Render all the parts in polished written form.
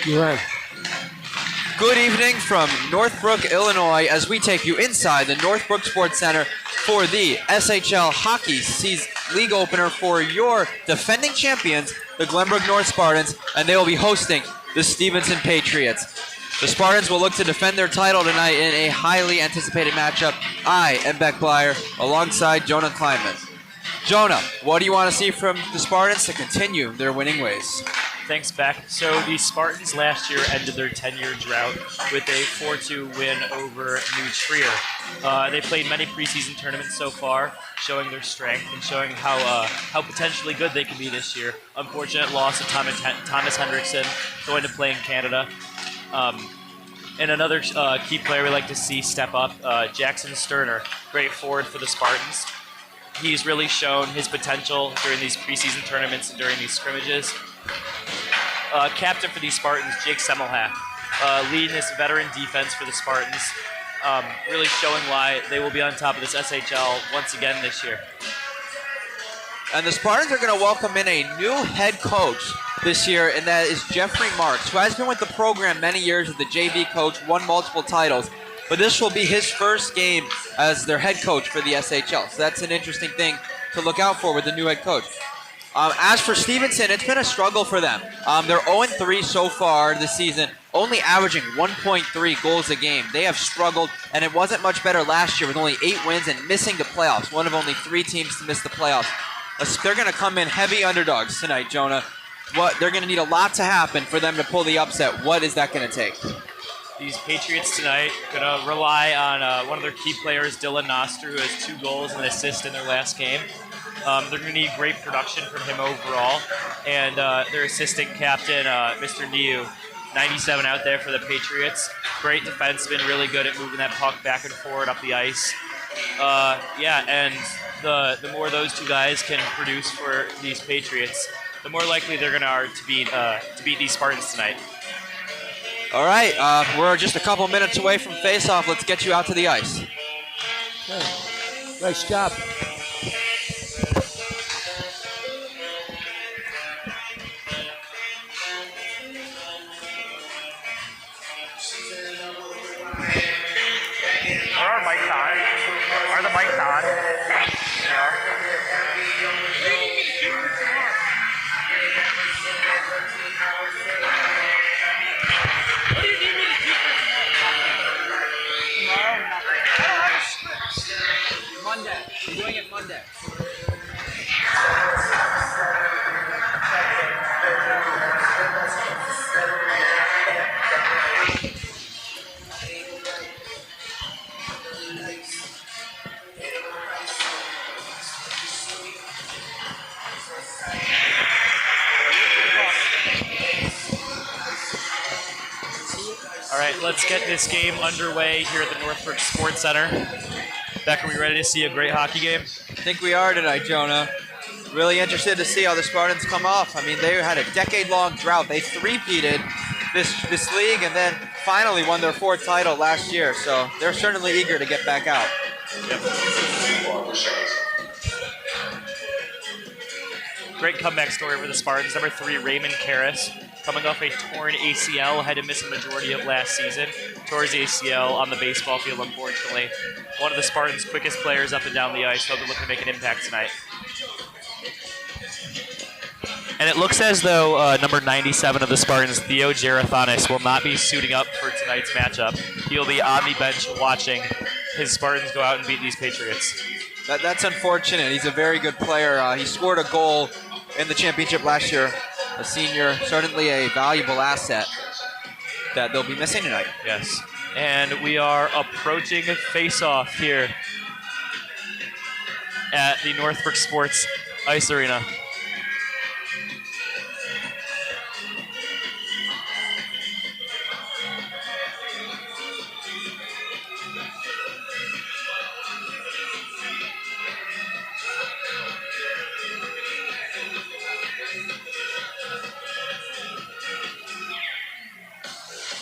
You're right. Good evening from Northbrook, Illinois, as we take you inside the Northbrook Sports Center for the SHL Hockey League Opener for your defending champions, the Glenbrook North Spartans, and they will be hosting the Stevenson Patriots. The Spartans will look to defend their title tonight in a highly anticipated matchup. I am Beck Blyer, alongside Jonah Kleinman. Jonah, what do you want to see from the Spartans to continue their winning ways? Thanks, Beck. So the Spartans last year ended their 10-year drought with a 4-2 win over New Trier. They played many preseason tournaments so far, showing their strength and showing how potentially good they can be this year. Unfortunate loss of Thomas Hendrickson, going to play in Canada. And another key player we like to see step up, Jackson Sterner, great forward for the Spartans. He's really shown his potential during these preseason tournaments and during these scrimmages. Captain for these Spartans, Jake Semmelhack, leading this veteran defense for the Spartans, really showing why they will be on top of this SHL once again this year. And the Spartans are going to welcome in a new head coach this year, and that is Jeffrey Marks, who has been with the program many years as the JV coach, won multiple titles. But this will be his first game as their head coach for the SHL. So that's an interesting thing to look out for with the new head coach. As for Stevenson, it's been a struggle for them. They're 0-3 so far this season, only averaging 1.3 goals a game. They have struggled, and it wasn't much better last year with only 8 wins and missing the playoffs, one of only 3 teams to miss the playoffs. They're going to come in heavy underdogs tonight, Jonah. They're going to need a lot to happen for them to pull the upset. What is that going to take? These Patriots tonight going to rely on one of their key players, Dylan Noster, who has 2 goals and an assist in their last game. They're going to need great production from him overall. And their assistant captain, Mr. Niu, 97 out there for the Patriots. Great defenseman, really good at moving that puck back and forward up the ice. And the more those 2 guys can produce for these Patriots, the more likely they're going to beat these Spartans tonight. All right, we're just a couple minutes away from face-off. Let's get you out to the ice. Okay. Nice job. Are our mics on? Are the mics on? They are. Monday. I'm doing it Monday. All right, let's get this game underway here at the Northbrook Sports Center. Beck, are we ready to see a great hockey game? I think we are tonight, Jonah. Really interested to see how the Spartans come off. I mean, they had a decade-long drought. They three-peated this league and then finally won their 4th title last year. So they're certainly eager to get back out. Yep. Great comeback story for the Spartans. Number 3, Raymond Karras, coming off a torn ACL, had to miss a majority of last season. Tore his ACL on the baseball field, unfortunately. One of the Spartans' quickest players up and down the ice, so they're looking to make an impact tonight. And it looks as though number 97 of the Spartans, Theo Gerathanis, will not be suiting up for tonight's matchup. He'll be on the bench watching his Spartans go out and beat these Patriots. That's unfortunate. He's a very good player. He scored a goal in the championship last year. A senior, certainly a valuable asset that they'll be missing tonight. Yes. And we are approaching face-off here at the Northbrook Sports Ice Arena.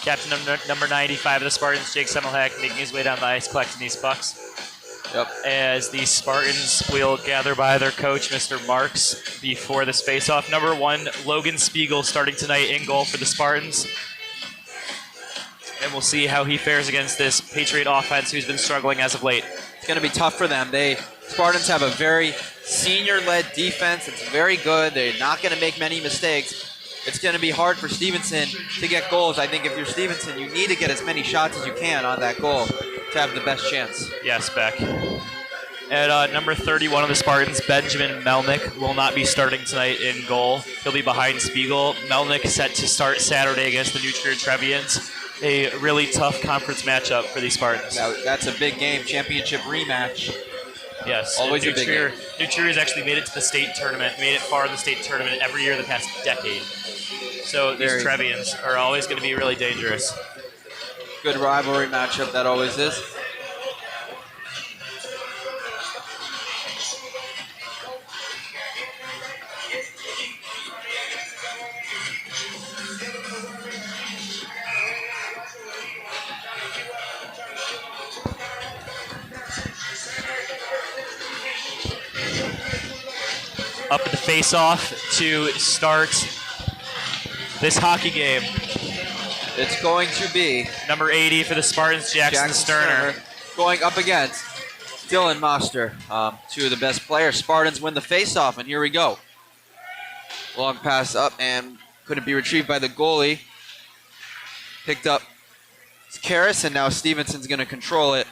Captain number 95 of the Spartans, Jake Semmelhack, making his way down the ice, collecting these pucks. Yep. as the Spartans will gather by their coach, Mr. Marks, before this face-off. Number 1, Logan Spiegel starting tonight in goal for the Spartans. And we'll see how he fares against this Patriot offense who's been struggling as of late. It's going to be tough for them. Spartans have a very senior-led defense. It's very good. They're not going to make many mistakes. It's going to be hard for Stevenson to get goals. I think if you're Stevenson, you need to get as many shots as you can on that goal to have the best chance. Yes, Beck. At number 31 of the Spartans, Benjamin Melnick will not be starting tonight in goal. He'll be behind Spiegel. Melnick set to start Saturday against the New Trier Trevians. A really tough conference matchup for these Spartans. That's a big game, championship rematch. Yes, always a big game. New Trier has actually made it to the state tournament, made it far in the state tournament every year the past decade. So these Trevians are always going to be really dangerous. Good rivalry matchup, that always is. Up at the face-off to start this hockey game. It's going to be number 80 for the Spartans, Jackson Sterner. Going up against Dylan Moster, two of the best players. Spartans win the face-off, and here we go. Long pass up and couldn't be retrieved by the goalie. Picked up Karras, and now Stevenson's going to control it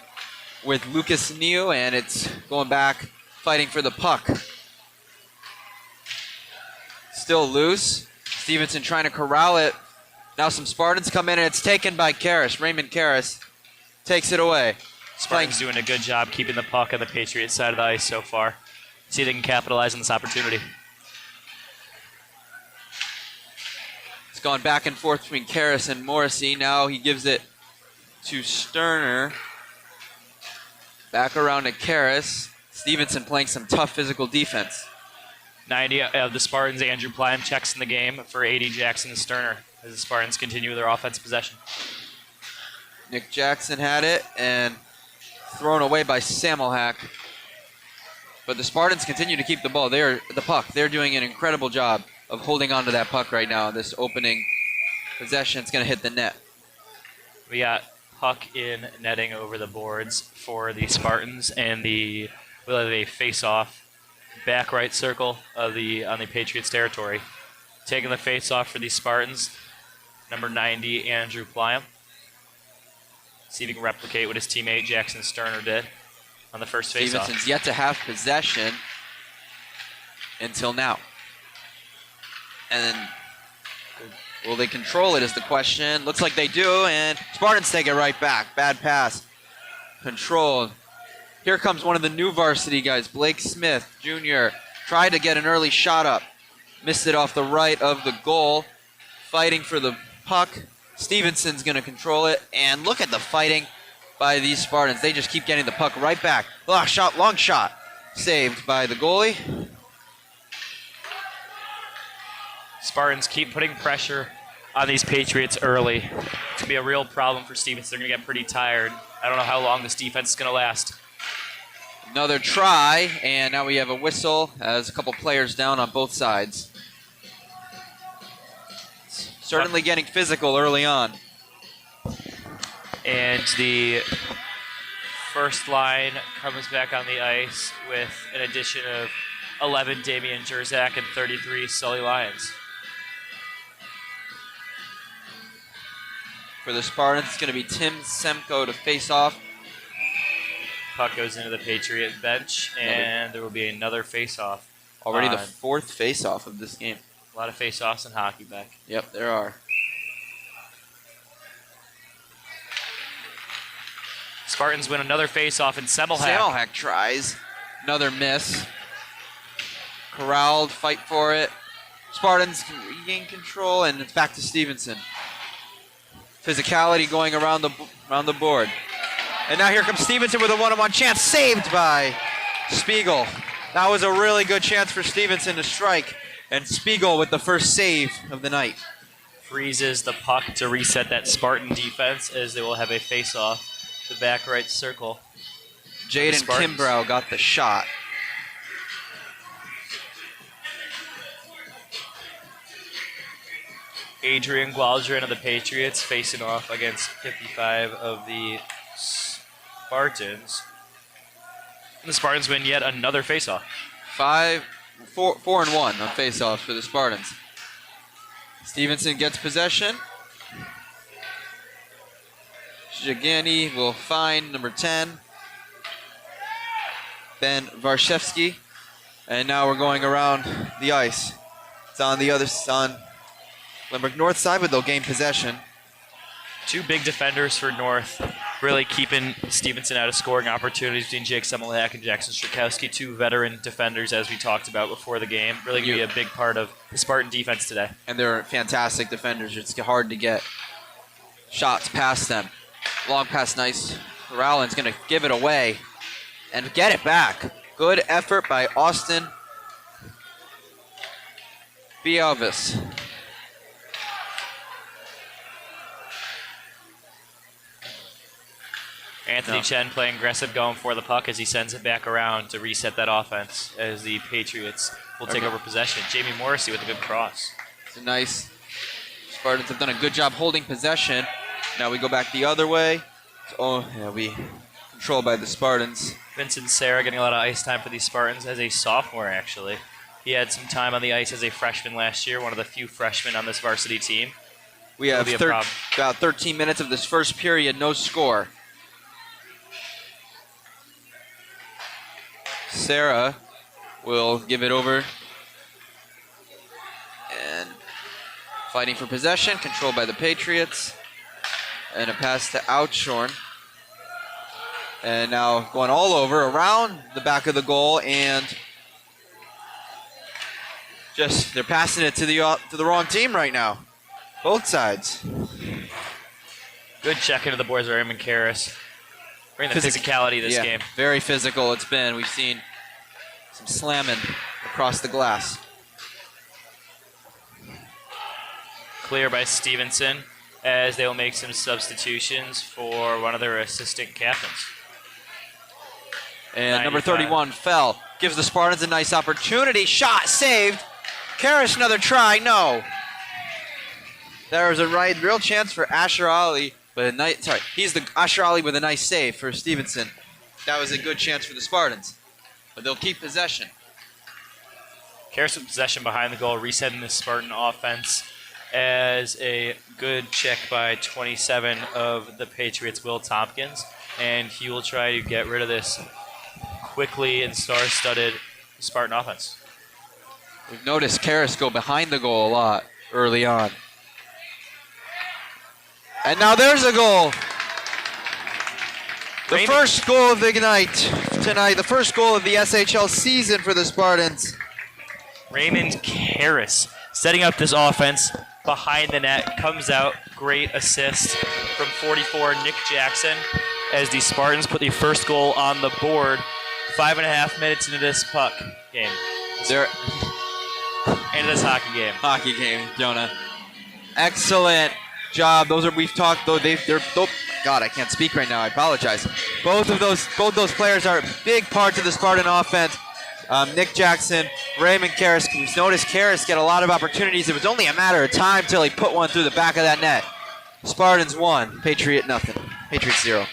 with Lucas New, and it's going back, fighting for the puck. Still loose. Stevenson trying to corral it. Now some Spartans come in, and it's taken by Karras. Raymond Karras takes it away. Spartans doing a good job keeping the puck on the Patriot side of the ice so far. See if they can capitalize on this opportunity. It's gone back and forth between Karras and Morrissey. Now he gives it to Sterner. Back around to Karras. Stevenson playing some tough physical defense. 90 of the Spartans, Andrew Plym checks in the game for 80 Jackson Sterner as the Spartans continue their offensive possession. Nick Jackson had it and thrown away by Samelhack. But the Spartans continue to keep the ball. The puck. They're doing an incredible job of holding on to that puck right now. This opening possession is going to hit the net. We got puck in netting over the boards for the Spartans, and we'll have a face-off back right circle of on the Patriots territory. Taking the face-off for the Spartans, number 90, Andrew Plym. See if he can replicate what his teammate Jackson Sterner did on the first face-off. Stevenson's yet to have possession until now. And then, will they control it is the question. Looks like they do, and Spartans take it right back. Bad pass. Controlled. Here comes one of the new varsity guys, Blake Smith Jr. Tried to get an early shot up. Missed it off the right of the goal. Fighting for the puck. Stevenson's going to control it. And look at the fighting by these Spartans. They just keep getting the puck right back. Long shot. Saved by the goalie. Spartans keep putting pressure on these Patriots early. It's going to be a real problem for Stevenson. They're going to get pretty tired. I don't know how long this defense is going to last. Another try, and now we have a whistle as a couple players down on both sides. Certainly getting physical early on. And the first line comes back on the ice with an addition of 11 Damian Jerzak and 33 Sully Lyons. For the Spartans, it's going to be Tim Semko to face off. Puck goes into the Patriot bench, and there will be another face-off. Already the fourth face-off of this game. A lot of face-offs in hockey, Beck. Yep, there are. Spartans win another face-off in Samelhack. Samelhack tries. Another miss. Corralled, fight for it. Spartans can regain control, and it's back to Stevenson. Physicality going around the board. And now here comes Stevenson with a one-on-one chance, saved by Spiegel. That was a really good chance for Stevenson to strike, and Spiegel with the first save of the night. Freezes the puck to reset that Spartan defense as they will have a face-off. The back right circle. Jaden Spartans. Kimbrough got the shot. Adrian Gualdrin of the Patriots facing off against 55 of the Spartans. The Spartans win yet another faceoff. 4-1 on faceoffs for the Spartans. Stevenson gets possession. Jagani will find number 10, Ben Varshevsky. And now we're going around the ice. It's on the other side, Limerick North side, but they'll gain possession. Two big defenders for North, really keeping Stevenson out of scoring opportunities between Jake Semmelhack and Jackson Strakowski, two veteran defenders, as we talked about before the game. Really going to be a big part of the Spartan defense today. And they're fantastic defenders. It's hard to get shots past them. Long pass, nice. Rowland's going to give it away and get it back. Good effort by Austin Bialvis. Anthony Chen playing aggressive, going for the puck as he sends it back around to reset that offense as the Patriots will take over possession. Jamie Morrissey with a good cross. It's a nice. Spartans have done a good job holding possession. Now we go back the other way. We controlled by the Spartans. Vincent Serra getting a lot of ice time for these Spartans as a sophomore, actually. He had some time on the ice as a freshman last year, one of the few freshmen on this varsity team. We have about 13 minutes of this first period, no score. Sarah will give it over. And fighting for possession, controlled by the Patriots. And a pass to Outshorn. And now going all over, around the back of the goal, and just they're passing it to the wrong team right now. Both sides. Good check into the boards of Raymond Karras. Bring the physicality of this game. Very physical it's been. We've seen some slamming across the glass. Clear by Stevenson as they will make some substitutions for one of their assistant captains. And number 31 fell. Gives the Spartans a nice opportunity. Shot saved. Karras another try. No. There was a real chance for Asher Ali. But he's the Asher Ali with a nice save for Stevenson. That was a good chance for the Spartans. But they'll keep possession. Karras with possession behind the goal, resetting the Spartan offense as a good check by 27 of the Patriots, Will Tompkins. And he will try to get rid of this quickly and star-studded Spartan offense. We've noticed Karras go behind the goal a lot early on. And now there's a goal. The first goal of the night tonight, the first goal of the SHL season for the Spartans. Raymond Karras setting up this offense behind the net, comes out, great assist from 44 Nick Jackson as the Spartans put the first goal on the board 5.5 minutes into this puck game. Into this hockey game. Hockey game, Jonah. Excellent job. We've talked though. God, I can't speak right now. I apologize. Both those players are big parts of the Spartan offense. Nick Jackson, Raymond Karras. We've noticed Karras get a lot of opportunities. It was only a matter of time till he put one through the back of that net. Spartans 1, Patriot nothing. Patriots 0.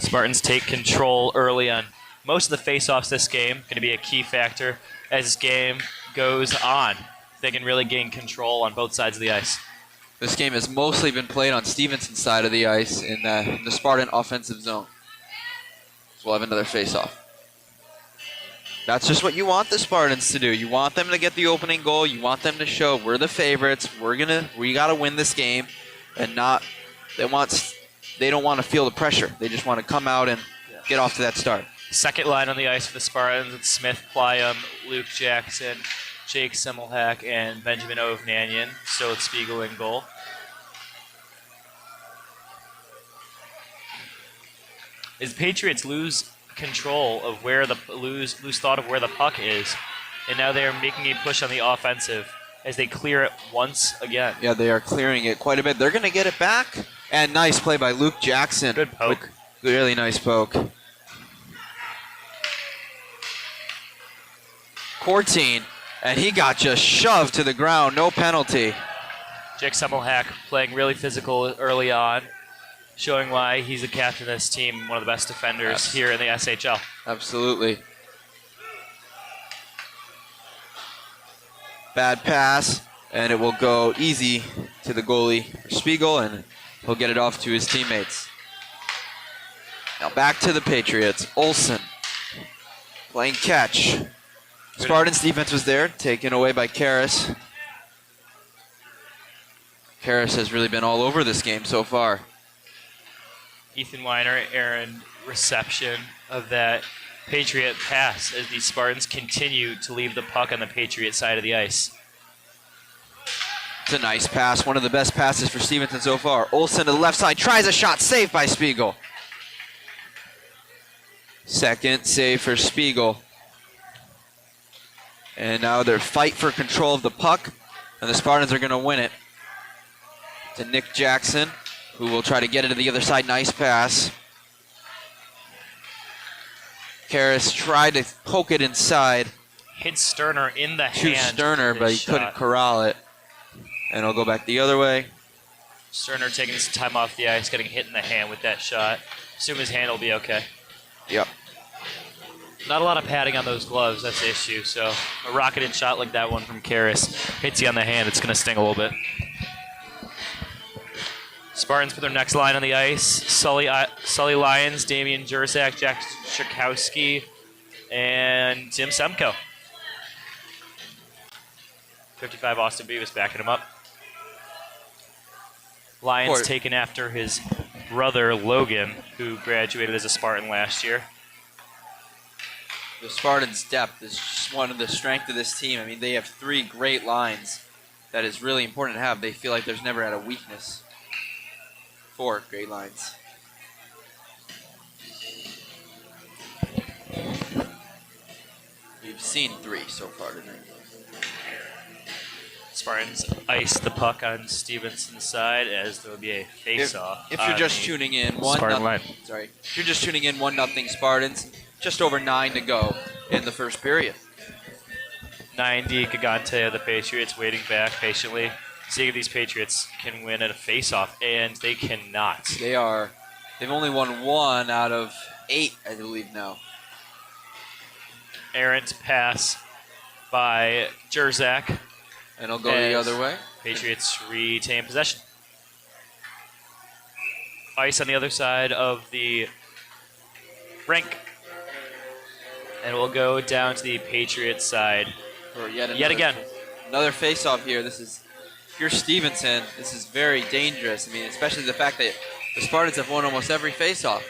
Spartans take control early on most of the face-offs this game. Going to be a key factor as this game goes on. They can really gain control on both sides of the ice. This game has mostly been played on Stevenson's side of the ice in the Spartan offensive zone. So we'll have another face-off. That's just what you want the Spartans to do. You want them to get the opening goal. You want them to show we're the favorites. We got to win this game, and they don't want to feel the pressure. They just want to come out and get off to that start. Second line on the ice for the Spartans. It's Smith, Plyam, Luke Jackson, Jake Semmelhack, and Benjamin Ovnanian. Still with Spiegel in goal. As the Patriots lose control of where lose thought of where the puck is, and now they are making a push on the offensive as they clear it once again. Yeah, they are clearing it quite a bit. They're going to get it back. And nice play by Luke Jackson. Good poke. Really nice poke. Courtine, and he got just shoved to the ground. No penalty. Jake Semmelhack playing really physical early on, showing why he's the captain of this team, one of the best defenders here in the SHL. Absolutely. Bad pass, and it will go easy to the goalie, Spiegel, and he'll get it off to his teammates. Now back to the Patriots. Olsen playing catch. Spartans defense was there, taken away by Karras. Karras has really been all over this game so far. Ethan Weiner, Aaron, reception of that Patriot pass as the Spartans continue to leave the puck on the Patriot side of the ice. It's a nice pass, one of the best passes for Stevenson so far. Olsen to the left side, tries a shot, saved by Spiegel. Second save for Spiegel. And now they're fight for control of the puck, and the Spartans are going to win it. To Nick Jackson, who will try to get it to the other side. Nice pass. Karras tried to poke it inside Hit Sterner in the to hand. Sterner, but he couldn't corral it. And it'll go back the other way. Sterner taking some time off the ice, getting hit in the hand with that shot. Assume his hand will be okay. Yep. Not a lot of padding on those gloves, that's the issue. So a rocketed shot like that one from Karras hits you on the hand, it's going to sting a little bit. Spartans put their next line on the ice. Sully Lyons, Damian Jurzak, Jack Shakowski, and Tim Semko. 55 Austin Beavis backing him up. Lyons taken after his brother Logan, who graduated as a Spartan last year. The Spartans' depth is just one of the strengths of this team. I mean, they have 3 great lines that is really important to have. They feel like there's never had a weakness. 4 great lines. We've seen 3 so far tonight. Spartans ice the puck on Stevenson's side as there will be a face-off. If you're just tuning in, If you're just tuning in, 1-0 Spartans. Just over 9 to go in the first period. 90 Gigante of the Patriots waiting back patiently, seeing if these Patriots can win at a face-off, and they cannot. They've only won 1 out of 8, I believe now. Errant pass by Jurzak. And it'll go the other way. Patriots retain possession. Ice on the other side of the rink. And we'll go down to the Patriots side For yet again. Another face-off here. If you're Stevenson, this is very dangerous. I mean, especially the fact that the Spartans have won almost every face-off.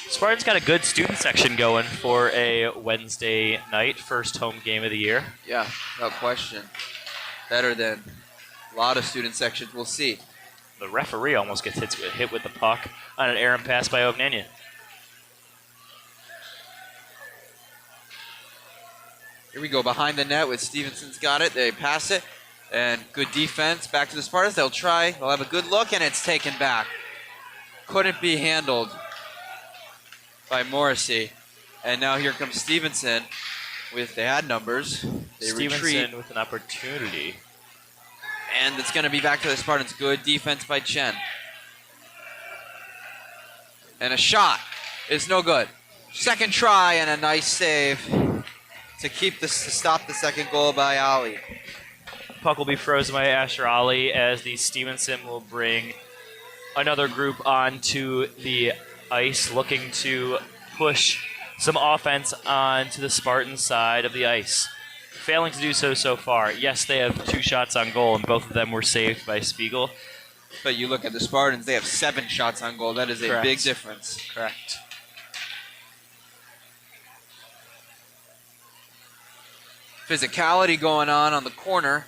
Spartans got a good student section going for a Wednesday night, first home game of the year. Yeah, without question. Better than a lot of student sections. We'll see. The referee almost gets hit with the puck on an errant pass by Ognania. Here we go, behind the net with Stevenson's got it. They pass it, and good defense. Back to the Spartans. They'll have a good look, and it's taken back. Couldn't be handled by Morrissey. And now here comes Stevenson they had numbers. They Stevenson retreat. with an opportunity. And it's going to be back to the Spartans. Good defense by Chen. And a shot is no good. Second try and a nice save to stop the second goal by Ali. Puck will be frozen by Asher Ali as the Stevenson will bring another group onto the ice, looking to push some offense onto the Spartan side of the ice. Failing to do so far. Yes, they have 2 shots on goal, and both of them were saved by Spiegel. But you look at the Spartans, they have 7 shots on goal. That is a big difference. Correct. Physicality going on the corner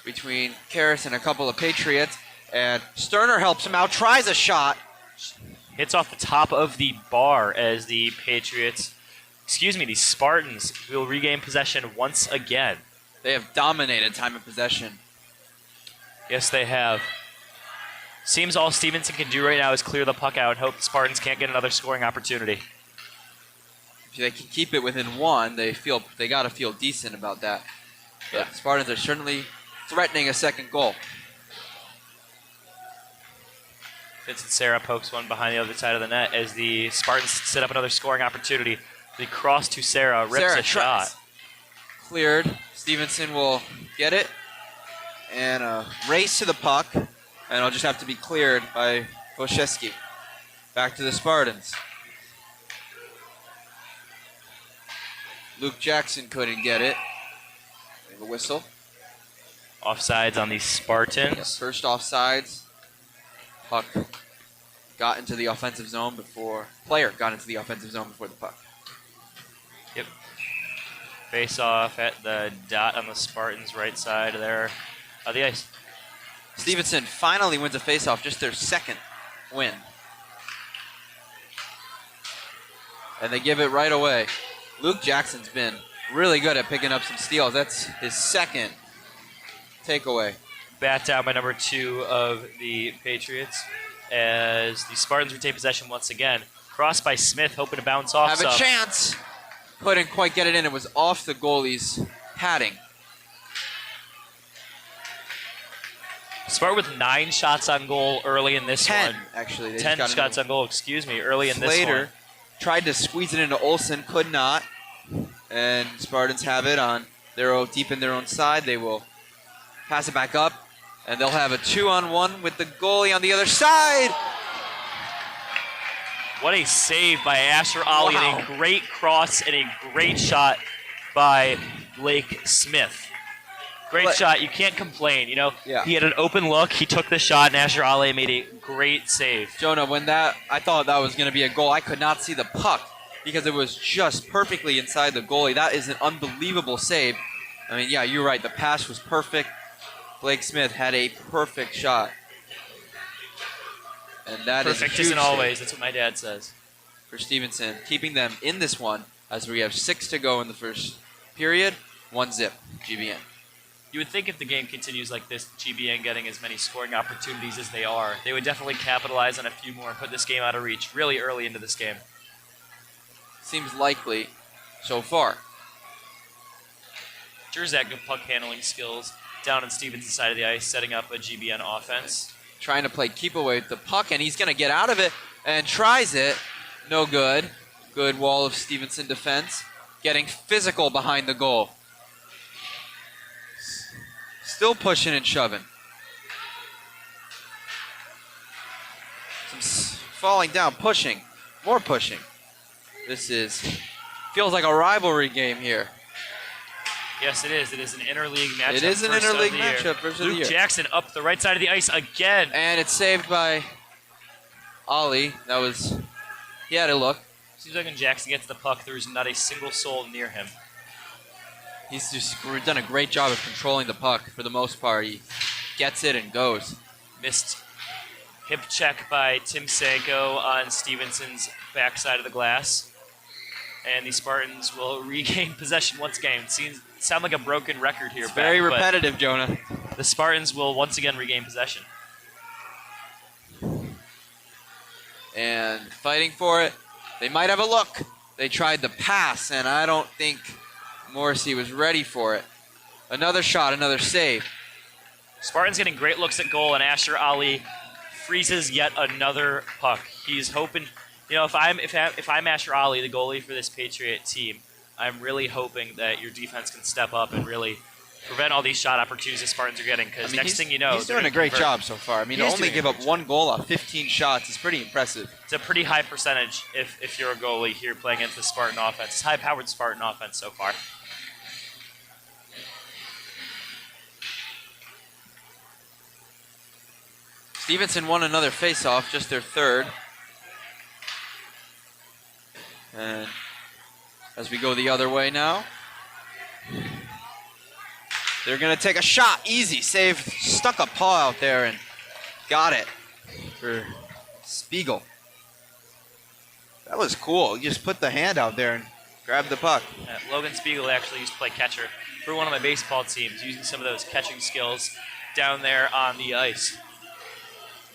between Karras and a couple of Patriots. And Sterner helps him out, tries a shot. Hits off the top of the bar as the the Spartans will regain possession once again. They have dominated time of possession. Yes, they have. Seems all Stevenson can do right now is clear the puck out and hope the Spartans can't get another scoring opportunity. if they can keep it within 1, they got to feel decent about that. But Yeah. Spartans are certainly threatening a second goal. Vincent Serra pokes one behind the other side of the net as the Spartans set up another scoring opportunity. The cross to Serra rips Serra a shot. tries. Cleared. Stevenson will get it. And a race to the puck. And it'll just have to be cleared by Wojcicki. Back to the Spartans. Luke Jackson couldn't get it. We have a whistle. Offsides on the Spartans. Yeah, first offsides. Puck got into the offensive zone before... Player got into the offensive zone before the puck. Yep. Face off at the dot on the Spartans' right side there of the ice. Stevenson finally wins a faceoff, just their second win. And they give it right away. Luke Jackson's been really good at picking up some steals. That's his second takeaway. Bat down by number 2 of the Patriots as the Spartans retain possession once again. Cross by Smith, hoping to bounce off Have some. a chance. Couldn't quite get it in. It was off the goalie's padding. Spartan with 9 shots on goal early in this 10, one. actually. They 10 just got shots on goal, excuse me, early in this Slater one. tried to squeeze it into Olsen, could not. And Spartans have it on deep in their own side. They will pass it back up, and they'll have a 2-on-1 with the goalie on the other side. What a save by Asher Ali, Wow. and a great cross and a great shot by Blake Smith. Great shot. You can't complain. You know, Yeah. He had an open look. He took the shot, and Asher Ali made a great save. Jonah, I thought that was going to be a goal. I could not see the puck because it was just perfectly inside the goalie. That is an unbelievable save. I mean, yeah, you're right. The pass was perfect. Blake Smith had a perfect shot. And that is a Perfect huge isn't save always. That's what my dad says. for Stevenson, keeping them in this one as we have 6 to go in the first period. 1-0, GBN. You would think if the game continues like this, GBN getting as many scoring opportunities as they are, they would definitely capitalize on a few more and put this game out of reach really early into this game. Seems likely so far. Jerzak, good puck handling skills down on Stevenson's side of the ice, setting up a GBN offense. Trying to play keep away with the puck, and he's going to get out of it and tries it. No good. Good wall of Stevenson defense. Getting physical behind the goal. Still pushing and shoving. Falling down, pushing. More pushing. Feels like a rivalry game here. Yes, it is. It is an interleague matchup. It is an first of interleague the year. matchup, first of the Luke year. Jackson up the right side of the ice again. And it's saved by Ollie. He had a look. Seems like when Jackson gets the puck, there's not a single soul near him. He's just done a great job of controlling the puck for the most part. He gets it and goes. Missed hip check by Tim Sanko on Stevenson's backside of the glass. And the Spartans will regain possession once again. Sound like a broken record here. It's very repetitive, Jonah. The Spartans will once again regain possession. And fighting for it. They might have a look. They tried the pass, and I don't think Morrissey was ready for it. Another shot, another save. Spartans getting great looks at goal, and Asher Ali freezes yet another puck. He's hoping, if I'm Asher Ali, the goalie for this Patriot team, I'm really hoping that your defense can step up and really prevent all these shot opportunities the Spartans are getting. Because next thing you know, he's doing a great job so far. I mean, to only give up 1 goal off 15 shots is pretty impressive. It's a pretty high percentage if you're a goalie here playing against the Spartan offense. It's high-powered Spartan offense so far. Stevenson won another face-off, just their third. And as we go the other way now, they're going to take a shot. Easy save. Stuck a paw out there and got it for Spiegel. That was cool. You just put the hand out there and grabbed the puck. Logan Spiegel actually used to play catcher for one of my baseball teams, using some of those catching skills down there on the ice.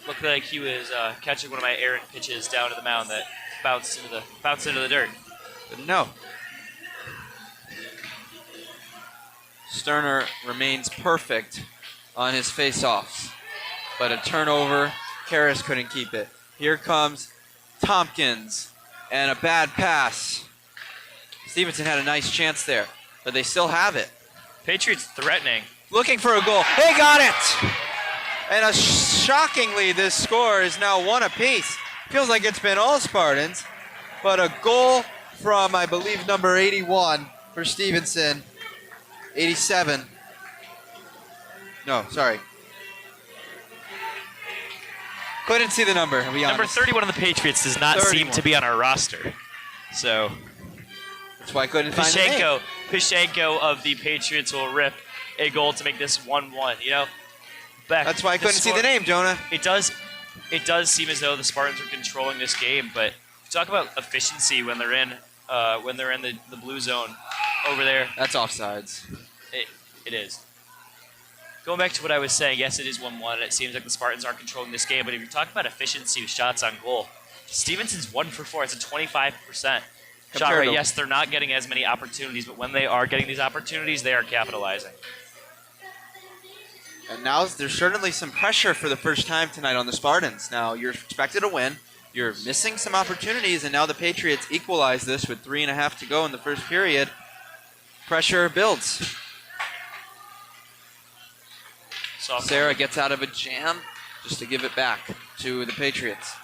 Looked like he was catching one of my errant pitches down to the mound that bounced into the dirt. But no. Sterner remains perfect on his face-offs. But a turnover, Karras couldn't keep it. Here comes Tompkins, and a bad pass. Stevenson had a nice chance there, but they still have it. Patriots threatening. Looking for a goal. They got it! And shockingly, this score is now one apiece. Feels like it's been all Spartans, but a goal from, I believe, number 81 for Stevenson. 87. No, sorry. Couldn't see the number, I'll be honest. Number 31 of the Patriots does not 31. seem to be on our roster. So That's why I couldn't find the name. Pishenko of the Patriots will rip a goal to make this 1-1. You know, Beck, That's why I couldn't see the name, Jonah. It does seem as though the Spartans are controlling this game, but talk about efficiency when they're in the blue zone over there. That's offsides. It is. Going back to what I was saying, yes, it is 1-1. It seems like the Spartans aren't controlling this game, but if you're talking about efficiency with shots on goal, Stevenson's 1 for 4. It's a 25% shot rate. Yes, they're not getting as many opportunities, but when they are getting these opportunities, they are capitalizing. And now there's certainly some pressure for the first time tonight on the Spartans. Now, you're expected to win. You're missing some opportunities, and now the Patriots equalize this with 3.5 to go in the first period. Pressure builds. Sarah gets out of a jam just to give it back to the Patriots.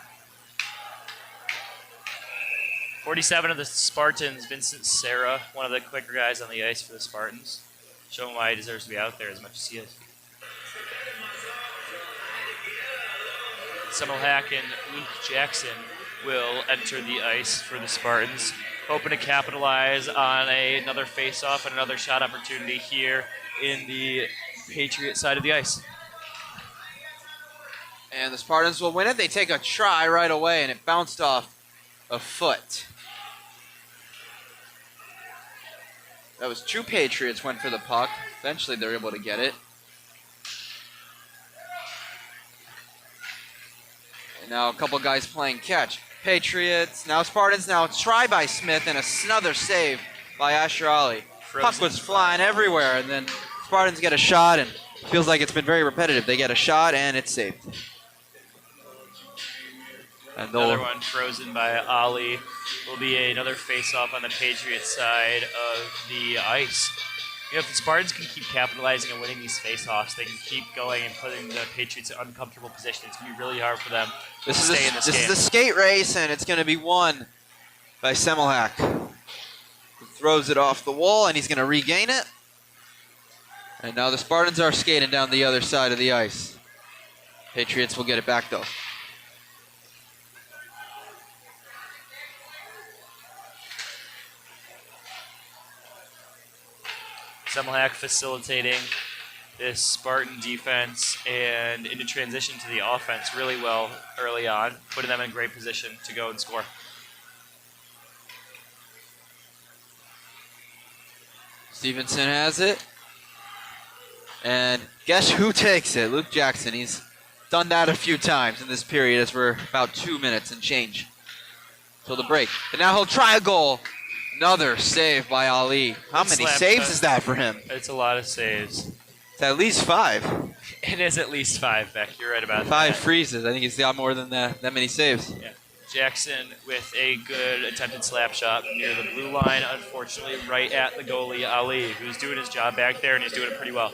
47 of the Spartans, Vincent Sarah, one of the quicker guys on the ice for the Spartans. Showing why he deserves to be out there as much as he is. Semmelhack and Luke Jackson will enter the ice for the Spartans, hoping to capitalize on another face-off and another shot opportunity here in the Patriot side of the ice. And the Spartans will win it. They take a try right away, and it bounced off a foot. That was two Patriots went for the puck. Eventually, they're able to get it. And now a couple guys playing catch. Patriots, now Spartans, now try by Smith, and another save by Asher Ali. Puck was flying everywhere, and then Spartans get a shot, and it feels like it's been very repetitive. They get a shot, and it's saved. And another one frozen by Ali. Will be another face-off on the Patriots side of the ice. You know, if the Spartans can keep capitalizing and winning these face-offs, they can keep going and putting the Patriots in uncomfortable position. It's going to be really hard for them to stay in this game. This is a skate race, and it's going to be won by Semmelhack. He throws it off the wall, and he's going to regain it. And now the Spartans are skating down the other side of the ice. Patriots will get it back, though. Semmelhack facilitating this Spartan defense and into transition to the offense really well early on, putting them in a great position to go and score. Stevenson has it. And guess who takes it? Luke Jackson. He's done that a few times in this period as we're about 2 minutes and change till the break. And now he'll try a goal. Another save by Ali. How many saves is that for him? It's a lot of saves. It's at least 5. It is at least 5, Beck. You're right about that. 5 freezes. I think it's got more than that many saves. Yeah. Jackson with a good attempted slap shot near the blue line. Unfortunately, right at the goalie, Ali, who's doing his job back there, and he's doing it pretty well.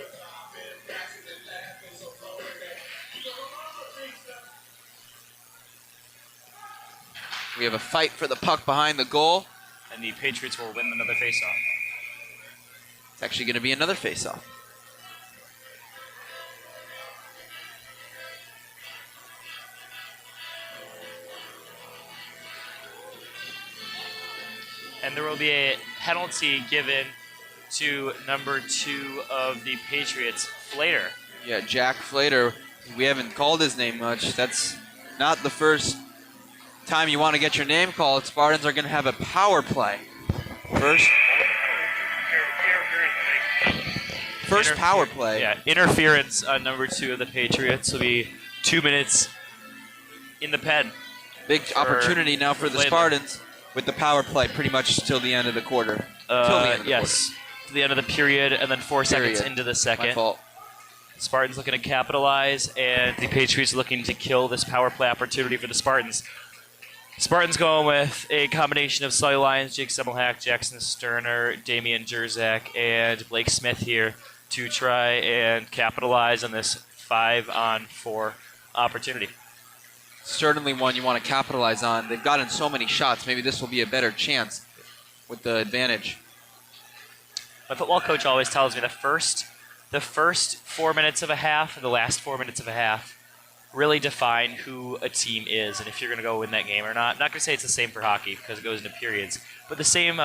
We have a fight for the puck behind the goal. And the Patriots will win another faceoff. It's actually going to be another faceoff. And there will be a penalty given to number 2 of the Patriots, Flater. Yeah, Jack Flater. We haven't called his name much. That's not the first time you want to get your name called. Spartans are going to have a power play. First power play. Yeah, interference on number 2 of the Patriots will be 2 minutes in the pen. Big opportunity now for the Spartans. with the power play pretty much till the end of the quarter. Till the end of the yes, to the end of the period, and then 4 seconds into the My second. fault. Spartans looking to capitalize, and the Patriots looking to kill this power play opportunity for the Spartans. Spartans going with a combination of Sully Lyons, Jake Semmelhack, Jackson Sterner, Damian Jerzak, and Blake Smith here to try and capitalize on this 5-on-4 opportunity. Certainly one you want to capitalize on. They've gotten so many shots. Maybe this will be a better chance with the advantage. My football coach always tells me the first 4 minutes of a half and the last 4 minutes of a half really define who a team is and if you're going to go win that game or not. I'm not going to say it's the same for hockey because it goes into periods, but the same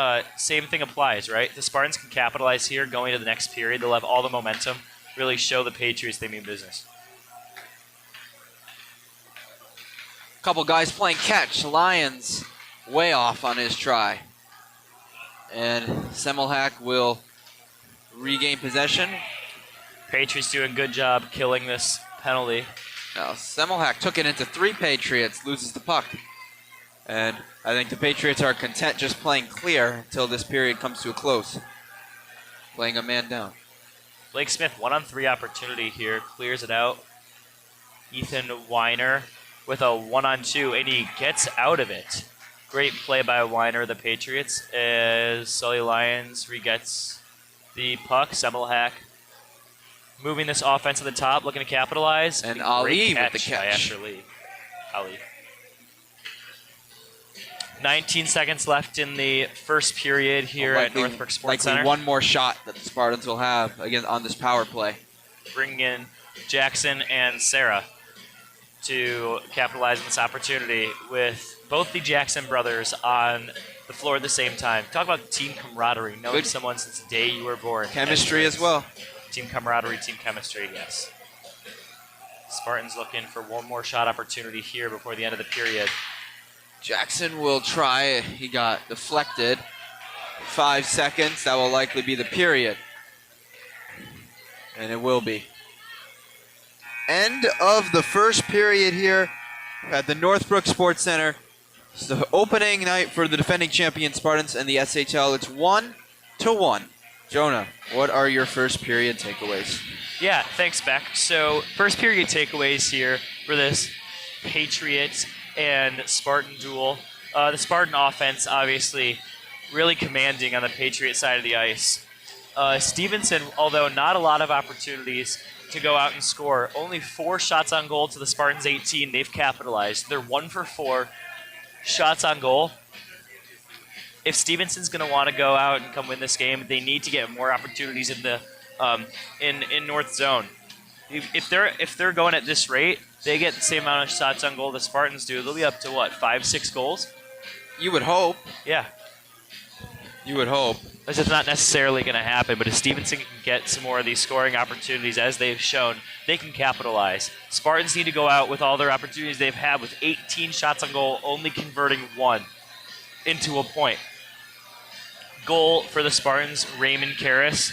thing applies, right? The Spartans can capitalize here going into the next period. They'll have all the momentum, really show the Patriots they mean business. Couple guys playing catch. Lyons way off on his try. And Semmelhack will regain possession. Patriots doing a good job killing this penalty. Now, Semmelhack took it into 3 Patriots, loses the puck. And I think the Patriots are content just playing clear until this period comes to a close. Playing a man down. Blake Smith, 1-on-3 opportunity here, clears it out. Ethan Weiner with a 1-on-2, and he gets out of it. Great play by Weiner, the Patriots, as Sully Lyons re-gets the puck. Semmelhack moving this offense to the top, looking to capitalize. And Great Ali with the by catch. Asher Lee. Ali. 19 seconds left in the first period here at Northbrook Sports Center. One more shot that the Spartans will have again on this power play. Bringing in Jackson and Sarah to capitalize on this opportunity with both the Jackson brothers on the floor at the same time. Talk about team camaraderie, knowing someone since the day you were born. Chemistry as well. Team camaraderie, team chemistry, yes. Spartans looking for one more shot opportunity here before the end of the period. Jackson will try. He got deflected. 5 seconds. That will likely be the period. And it will be. End of the first period here at the Northbrook Sports Center. It's the opening night for the defending champion Spartans and the SHL. It's 1-1. Jonah, what are your first period takeaways? Yeah, thanks, Beck. So, first period takeaways here for this Patriots and Spartan duel. The Spartan offense, obviously, really commanding on the Patriot side of the ice. Stevenson, although not a lot of opportunities to go out and score, only 4 shots on goal to the Spartans 18. They've capitalized. They're 1 for 4 shots on goal. If Stevenson's going to want to go out and come win this game, they need to get more opportunities in the in North Zone. If they're going at this rate, they get the same amount of shots on goal the Spartans do. They'll be up to what, 5-6 goals? You would hope. Yeah. You would hope. This is not necessarily going to happen, but if Stevenson can get some more of these scoring opportunities, as they've shown, they can capitalize. Spartans need to go out with all their opportunities they've had with 18 shots on goal, only converting 1 into a point. Goal for the Spartans, Raymond Karras,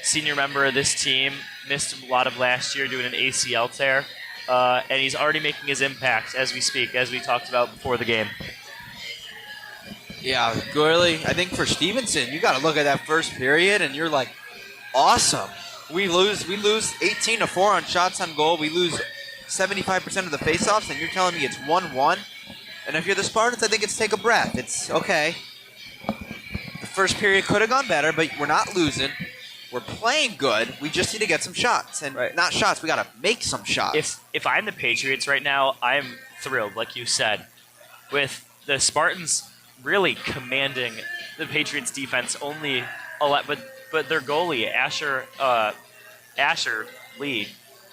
senior member of this team, missed a lot of last year doing an ACL tear, and he's already making his impact as we speak, as we talked about before the game. Yeah, Gurley, I think for Stevenson, you got to look at that first period, and you're like, awesome. We lose 18-4 on shots on goal. We lose 75% of the faceoffs, and you're telling me it's 1-1? And if you're the Spartans, I think it's take a breath. It's okay. The first period could have gone better, but we're not losing. We're playing good. We just need to get some shots. And not shots, we got to make some shots. If I'm the Patriots right now, I'm thrilled, like you said, with the Spartans really commanding the Patriots defense only a lot, but their goalie, Asher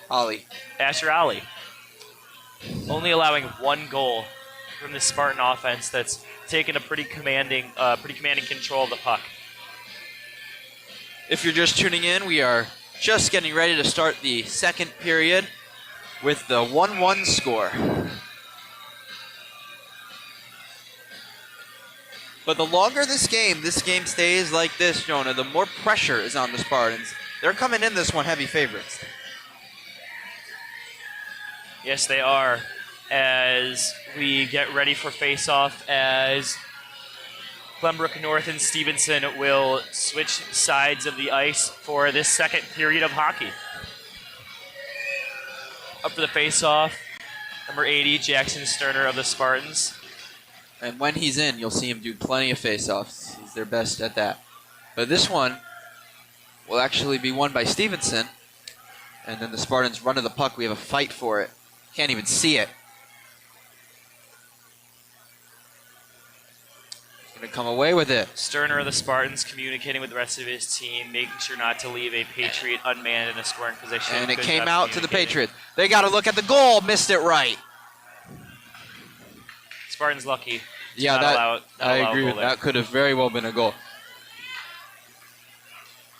Ali, only allowing 1 goal from the Spartan offense that's taken a pretty commanding control of the puck. If you're just tuning in, we are just getting ready to start the second period with the 1-1 score. But the longer this game stays like this, Jonah, the more pressure is on the Spartans. They're coming in this one heavy favorites. Yes, they are. As we get ready for face-off, as Glenbrook North and Stevenson will switch sides of the ice for this second period of hockey. Up for the face-off, number 80, Jackson Sterner of the Spartans. And when he's in, you'll see him do plenty of face-offs. He's their best at that. But this one will actually be won by Stevenson. And then the Spartans run to the puck. We have a fight for it. Can't even see it. He's going to come away with it. Sterner of the Spartans communicating with the rest of his team, making sure not to leave a Patriot unmanned in a scoring position. And it Good came job out to the communicating. Patriots. They got to look at the goal. Missed it right. Spartans lucky. Yeah, I agree with that. That could have very well been a goal.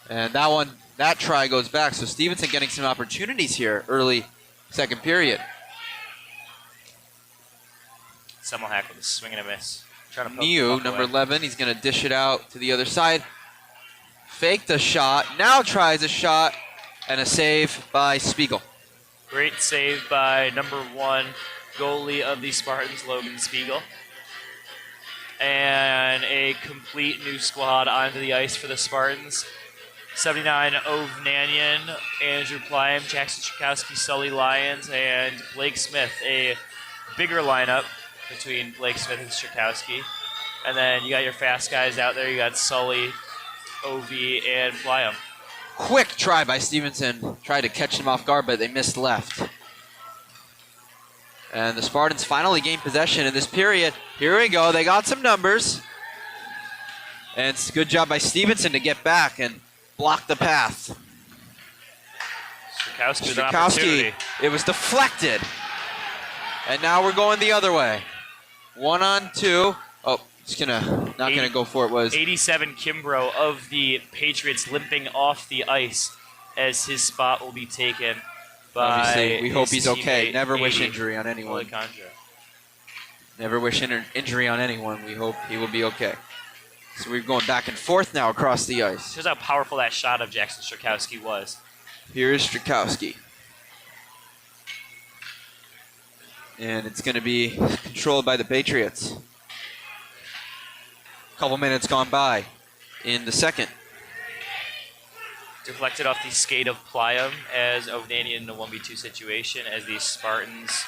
And that try goes back. So Stevenson getting some opportunities here early second period. Semmelhack with a swing and a miss. Trying to poke the Niu, puck number away. 11, he's going to dish it out to the other side. Faked a shot. Now tries a shot and a save by Spiegel. Great save by number 1 goalie of the Spartans, Logan Spiegel. And a complete new squad onto the ice for the Spartans. 79, Ovnanian, Andrew Plyam, Jackson Chakowski, Sully Lyons, and Blake Smith. A bigger lineup between Blake Smith and Chakowski. And then you got your fast guys out there. You got Sully, Ovi, and Plyam. Quick try by Stevenson. Tried to catch him off guard, but they missed left. And the Spartans finally gained possession in this period. Here we go. They got some numbers. And it's a good job by Stevenson to get back and block the path. Chakowski with an opportunity. It was deflected. And now we're going the other way. 1-on-2. Oh, it's not gonna go for it. Was 87 Kimbrough of the Patriots limping off the ice as his spot will be taken by obviously we hope he's okay. teammate, Never wish 80, injury on anyone. Olikandra. Never wish injury on anyone. We hope he will be okay. So we're going back and forth now across the ice. Shows how powerful that shot of Jackson Strakowski was. Here is Strakowski. And it's going to be controlled by the Patriots. Couple minutes gone by in the second. Deflected off the skate of Plyam as Ovnanian in a 1v2 situation as the Spartans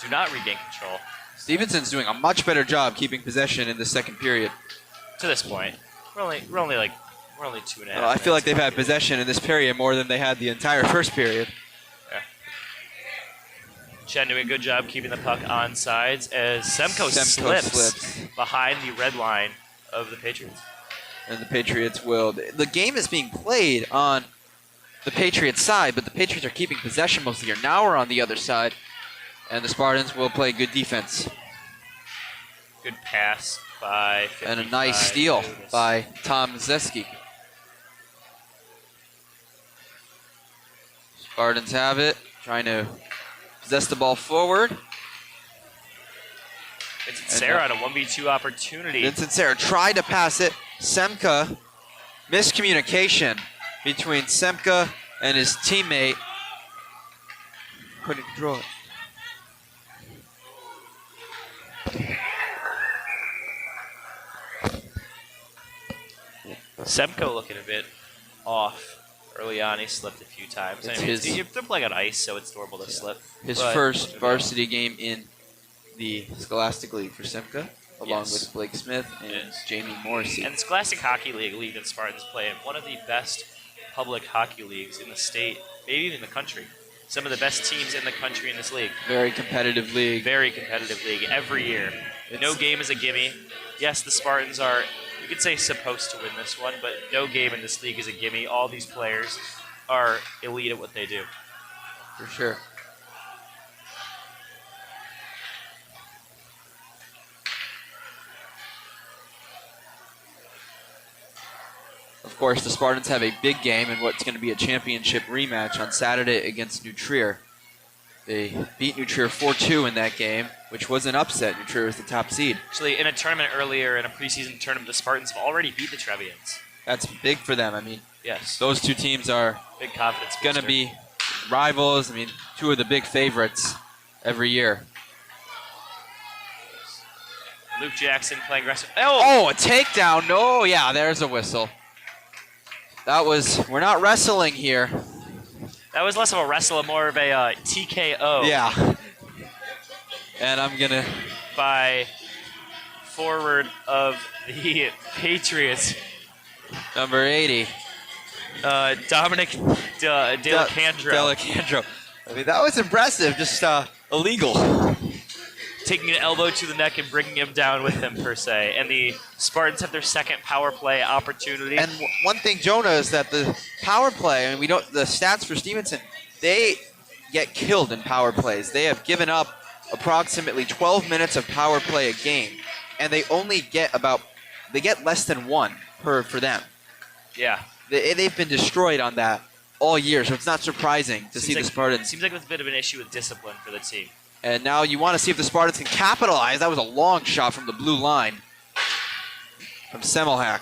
do not regain control. Stevenson's doing a much better job keeping possession in the second period. To this point, we're only 2.5. I feel like they've had possession in this period more than they had the entire first period. Yeah. Chen doing a good job keeping the puck on sides as Semko slips behind the red line of the Patriots. And the Patriots will. The game is being played on the Patriots side, but the Patriots are keeping possession most of the year. Now we're on the other side, and the Spartans will play good defense. Good pass by 55. And a nice steal by Tom Zeski. Spartans have it, trying to possess the ball forward. Vincent Sarah on a 1v2 opportunity. Vincent Sarah tried to pass it. Semka, miscommunication between Semka and his teammate. Couldn't control it. Semko looking a bit off early on. He slipped a few times. They're playing on ice, so it's normal to slip. His first varsity game in the Scholastic League for Semka, along with Blake Smith and Jamie Morrissey. And the Scholastic Hockey League that Spartans play in, one of the best public hockey leagues in the state, maybe even the country. Some of the best teams in the country in this league. Very competitive league. Very competitive league every year. No game is a gimme. Yes, the Spartans are, you could say, supposed to win this one, but no game in this league is a gimme. All these players are elite at what they do. For sure. Of course, the Spartans have a big game in what's going to be a championship rematch on Saturday against New Trier. They beat New Trier 4-2 in that game, which was an upset. New Trier was the top seed. Actually, in a tournament earlier, in a preseason tournament, the Spartans have already beat the Trevians. That's big for them. I mean, yes, those two teams are big confidence going to be rivals. I mean, two of the big favorites every year. Luke Jackson playing aggressive. Oh, a takedown. No, yeah, there's a whistle. We're not wrestling here. That was less of a wrestle, more of a TKO. Yeah. And I'm going to... By forward of the Patriots. Number 80. Dominic Delacandro. I mean, that was impressive, just illegal. Taking an elbow to the neck and bringing him down with him, per se. And the Spartans have their second power play opportunity. And one thing, Jonah, is that the power play, I mean, the stats for Stevenson, they get killed in power plays. They have given up approximately 12 minutes of power play a game, and they only get less than one for them. Yeah. They've been destroyed on that all year, so it's not surprising to see the Spartans. Seems like it's a bit of an issue with discipline for the team. And now you want to see if the Spartans can capitalize. That was a long shot from the blue line from Semmelhack.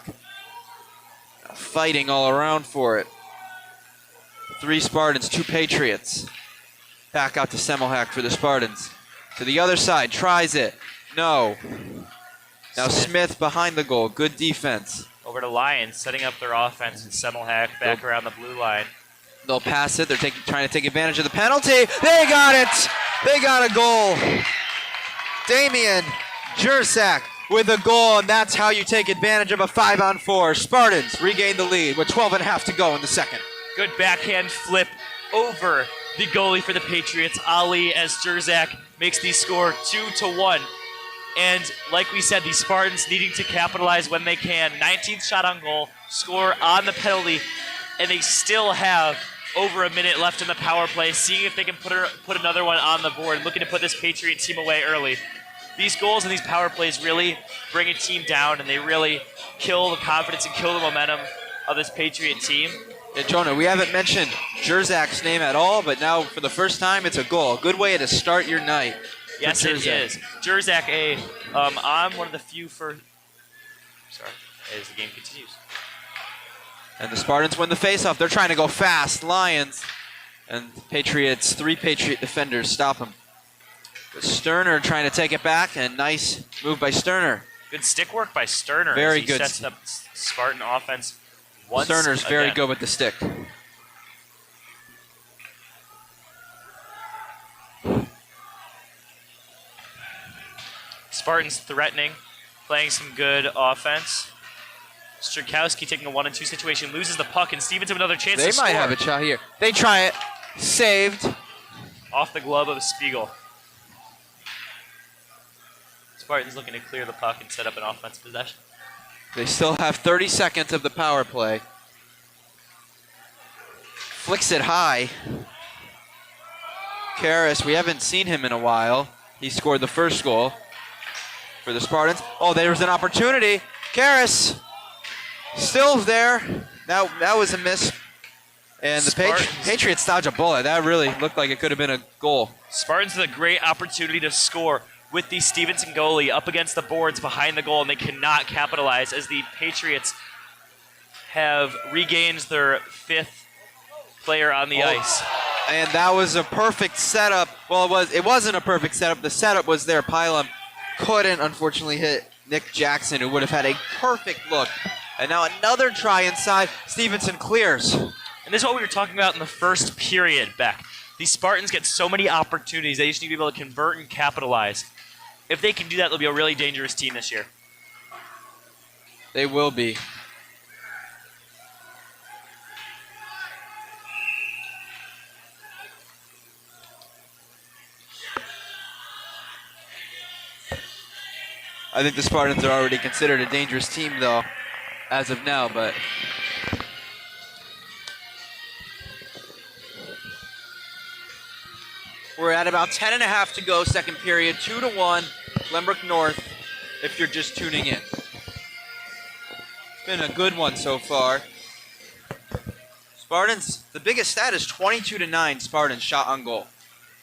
Fighting all around for it. 3 Spartans, 2 Patriots. Back out to Semmelhack for the Spartans. To the other side, tries it. No. Now Smith behind the goal. Good defense. Over to Lions, setting up their offense, and Semmelhack back around the blue line. They'll pass it. They're trying to take advantage of the penalty. They got it. They got a goal. Damian Jersak with a goal, and that's how you take advantage of a 5-on-4. Spartans regain the lead with 12.5 to go in the second. Good backhand flip over the goalie for the Patriots, Ali, as Jersak makes the score 2-1. And like we said, the Spartans needing to capitalize when they can. 19th shot on goal, score on the penalty, and they still have over a minute left in the power play, seeing if they can put another one on the board, looking to put this Patriot team away early. These goals and these power plays really bring a team down, and they really kill the confidence and kill the momentum of this Patriot team. Yeah, Jonah, we haven't mentioned Jersak's name at all, but now for the first time, it's a goal. A good way to start your night. Yes, it is. Jersak, I'm one of the few Sorry, as the game continues. And the Spartans win the faceoff. They're trying to go fast. Lions and Patriots, 3 Patriot defenders stop them. But Sterner trying to take it back, and nice move by Sterner. Good stick work by Sterner. Very as he good. Sets up Spartan offense once Sterner's very again. good with the stick. Spartans threatening, playing some good offense. Strakowski taking a 1-2 situation, loses the puck, and Stevenson with another chance to score. They might have a shot here. They try it. Saved. Off the glove of Spiegel. Spartans looking to clear the puck and set up an offensive possession. They still have 30 seconds of the power play. Flicks it high. Karras, we haven't seen him in a while. He scored the first goal for the Spartans. Oh, there was an opportunity. Karras still there. That was a miss. And the Patriots dodge a bullet. That really looked like it could have been a goal. Spartans with a great opportunity to score with the Stevenson goalie up against the boards behind the goal, and they cannot capitalize as the Patriots have regained their 5th player on the ice. And that was a perfect setup. Well, it wasn't a perfect setup. The setup was there. Pylum couldn't, unfortunately, hit Nick Jackson, who would have had a perfect look. And now another try inside. Stevenson clears. And this is what we were talking about in the first period, Beck. These Spartans get so many opportunities. They just need to be able to convert and capitalize. If they can do that, they'll be a really dangerous team this year. They will be. I think the Spartans are already considered a dangerous team, though, as of now, but... We're at about 10.5 to go, second period, 2-1, Glenbrook North, if you're just tuning in. It's been a good one so far. Spartans, the biggest stat is 22-9 Spartans shot on goal.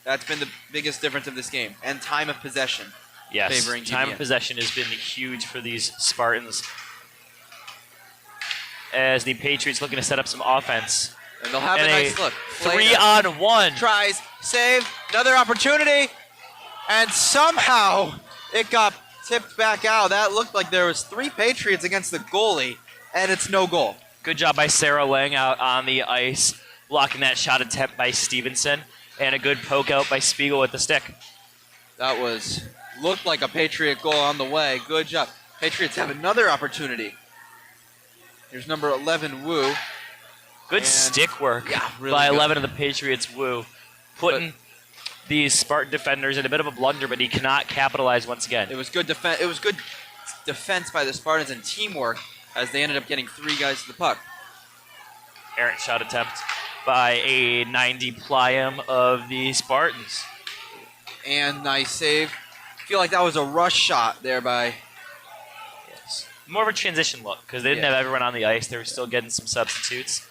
That's been the biggest difference of this game, and time of possession. Yes, favoring time GBN. of possession has been huge for these Spartans. As the Patriots looking to set up some offense. And they'll have a nice look. 3-on-1. Tries, save, another opportunity, and somehow it got tipped back out. That looked like there was 3 Patriots against the goalie, and it's no goal. Good job by Sarah Lang out on the ice, blocking that shot attempt by Stevenson, and a good poke out by Spiegel with the stick. That looked like a Patriot goal on the way. Good job. Patriots have another opportunity. Here's number 11, Wu. Good stick work really by good. 11 of the Patriots, Wu. Putting these Spartan defenders in a bit of a blunder, but he cannot capitalize once again. It was good defense. It was good defense by the Spartans and teamwork as they ended up getting 3 guys to the puck. Errant shot attempt by a 90 Pliam of the Spartans. And nice save. I feel like that was a rush shot there by... Yes. More of a transition look because they didn't have everyone on the ice. They were still getting some substitutes.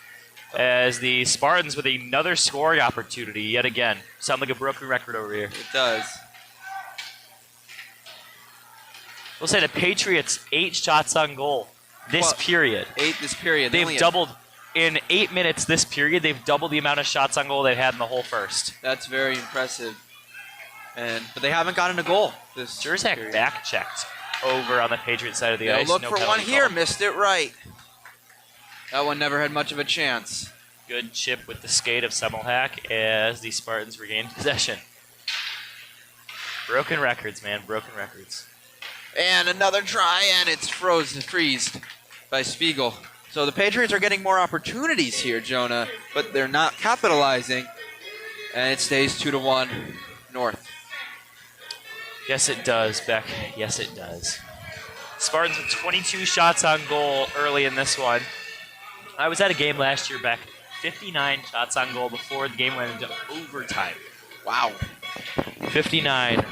As the Spartans with another scoring opportunity yet again. Sound like a broken record over here. It does. We'll say the Patriots 8 shots on goal this period. 8 this period. They've doubled in 8 minutes this period. They've doubled the amount of shots on goal they had in the whole first. That's very impressive. But they haven't gotten a goal this Jurzak period. back checked over on the Patriot side of the ice. Look No for one penalty here. call. Missed it right. That one never had much of a chance. Good chip with the skate of Semmelhack as the Spartans regained possession. Broken records, man. Broken records. And another try, and it's freezed by Spiegel. So the Patriots are getting more opportunities here, Jonah, but they're not capitalizing. And it stays 2-1 North. Yes, it does, Beck. Yes, it does. Spartans with 22 shots on goal early in this one. I was at a game last year, Beck. 59 shots on goal before the game went into overtime. Wow. 59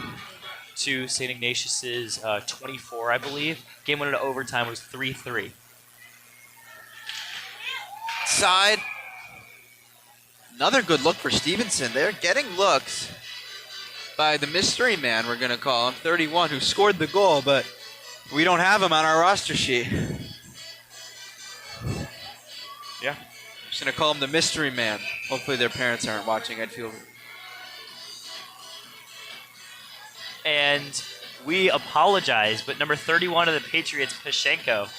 to St. Ignatius's 24, I believe. Game went into overtime was 3-3. Side. Another good look for Stevenson. They're getting looks by the mystery man, we're going to call him, 31, who scored the goal, but we don't have him on our roster sheet. Yeah. I'm just going to call him the mystery man. Hopefully their parents aren't watching. I'd feel... And we apologize, but number 31 of the Patriots, Pashenko,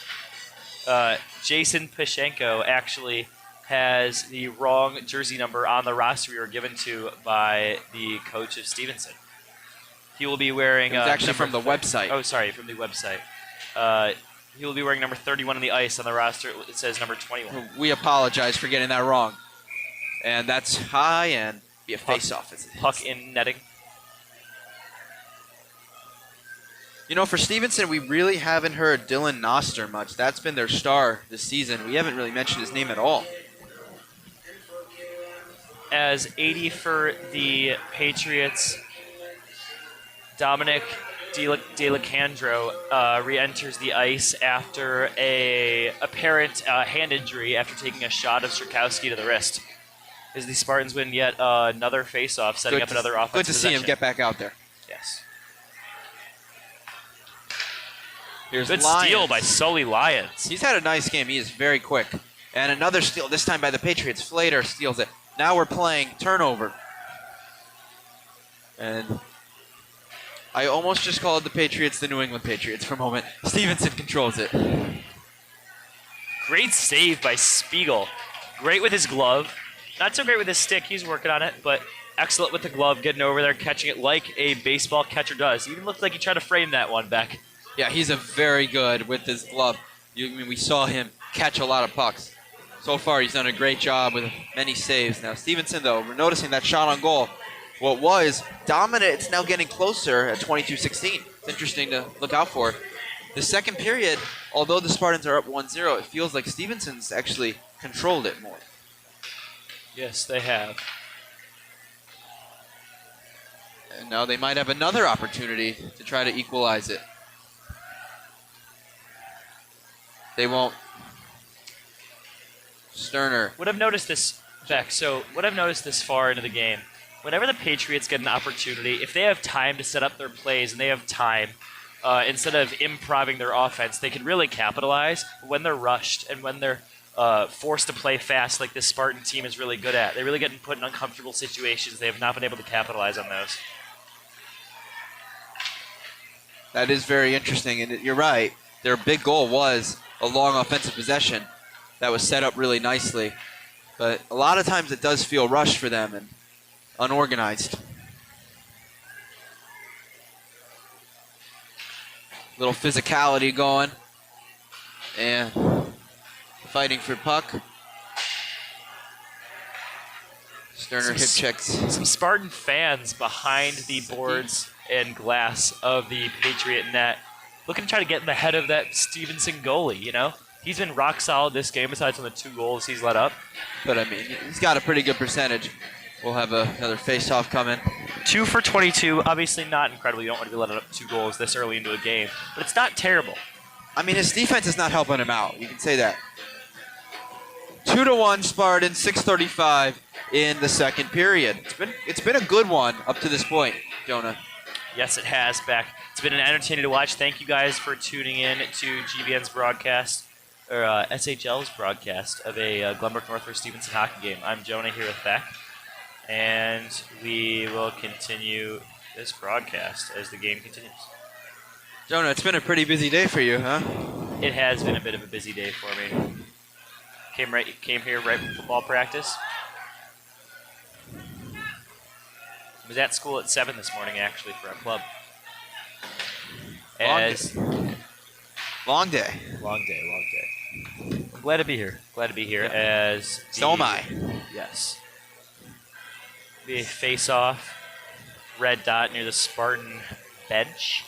Jason Pashenko, actually has the wrong jersey number on the roster we were given to by the coach of Stevenson. He will be wearing... It was actually from the website. Oh, sorry, from the website. He will be wearing number 31 on the ice. On the roster, it says number 21. We apologize for getting that wrong. And that's high and be a face-off. Puck in netting. You know, for Stevenson, we really haven't heard Dylan Noster much. That's been their star this season. We haven't really mentioned his name at all. As 80 for the Patriots, Dominic DeLacandro re-enters the ice after a apparent hand injury after taking a shot of Strzykowski to the wrist. As the Spartans win yet another face-off, setting up another offensive Good to see him possession. get back out there. Yes. Here's Good Lyons. steal by Sully Lyons. He's had a nice game. He is very quick. And another steal, this time by the Patriots. Flater steals it. Now we're playing turnover. And I almost just called the Patriots the New England Patriots for a moment. Stevenson controls it. Great save by Spiegel. Great with his glove. Not so great with his stick. He's working on it, but excellent with the glove, getting over there, catching it like a baseball catcher does. Even looked like he tried to frame that one back. Yeah, he's a very good with his glove. We saw him catch a lot of pucks. So far, he's done a great job with many saves. Now, Stevenson, though, we're noticing that shot on goal. What was dominant, it's now getting closer at 22-16. It's interesting to look out for. The second period, although the Spartans are up 1-0, it feels like Stevenson's actually controlled it more. Yes, they have. And now they might have another opportunity to try to equalize it. They won't. Sterner. What I've noticed this, Beck, what I've noticed this far into the game, whenever the Patriots get an opportunity, if they have time to set up their plays and they have time, instead of improvising their offense, they can really capitalize. When they're rushed and when they're forced to play fast like this Spartan team is really good at, they really get put in uncomfortable situations. They have not been able to capitalize on those. That is very interesting, and you're right. Their big goal was a long offensive possession that was set up really nicely. But a lot of times it does feel rushed for them and unorganized. Little physicality going. And fighting for puck. Sterner hip checks. Some Spartan fans behind the boards and glass of the Patriot net, looking to try to get in the head of that Stevenson goalie, you know? He's been rock solid this game, besides on the 2 goals he's let up. But, I mean, he's got a pretty good percentage. We'll have another face-off coming. 2 for 22, obviously not incredible. You don't want to be letting up 2 goals this early into a game, but it's not terrible. I mean, his defense is not helping him out. You can say that. 2-1 Spartan, 6:35 in the second period. It's been a good one up to this point, Jonah. Yes, it has, Beck. It's been an entertaining to watch. Thank you guys for tuning in to GBN's broadcast, or SHL's broadcast of a Glenbrook Northbrook Stevenson hockey game. I'm Jonah here with Beck, and we will continue this broadcast as the game continues. Jonah, it's been a pretty busy day for you, huh? It has been a bit of a busy day for me. Came here right from football practice. Was at school at 7 this morning, actually, for a club. Long day. Long day. I'm glad to be here. So am I. Yes. Be a face-off. Red dot near the Spartan bench.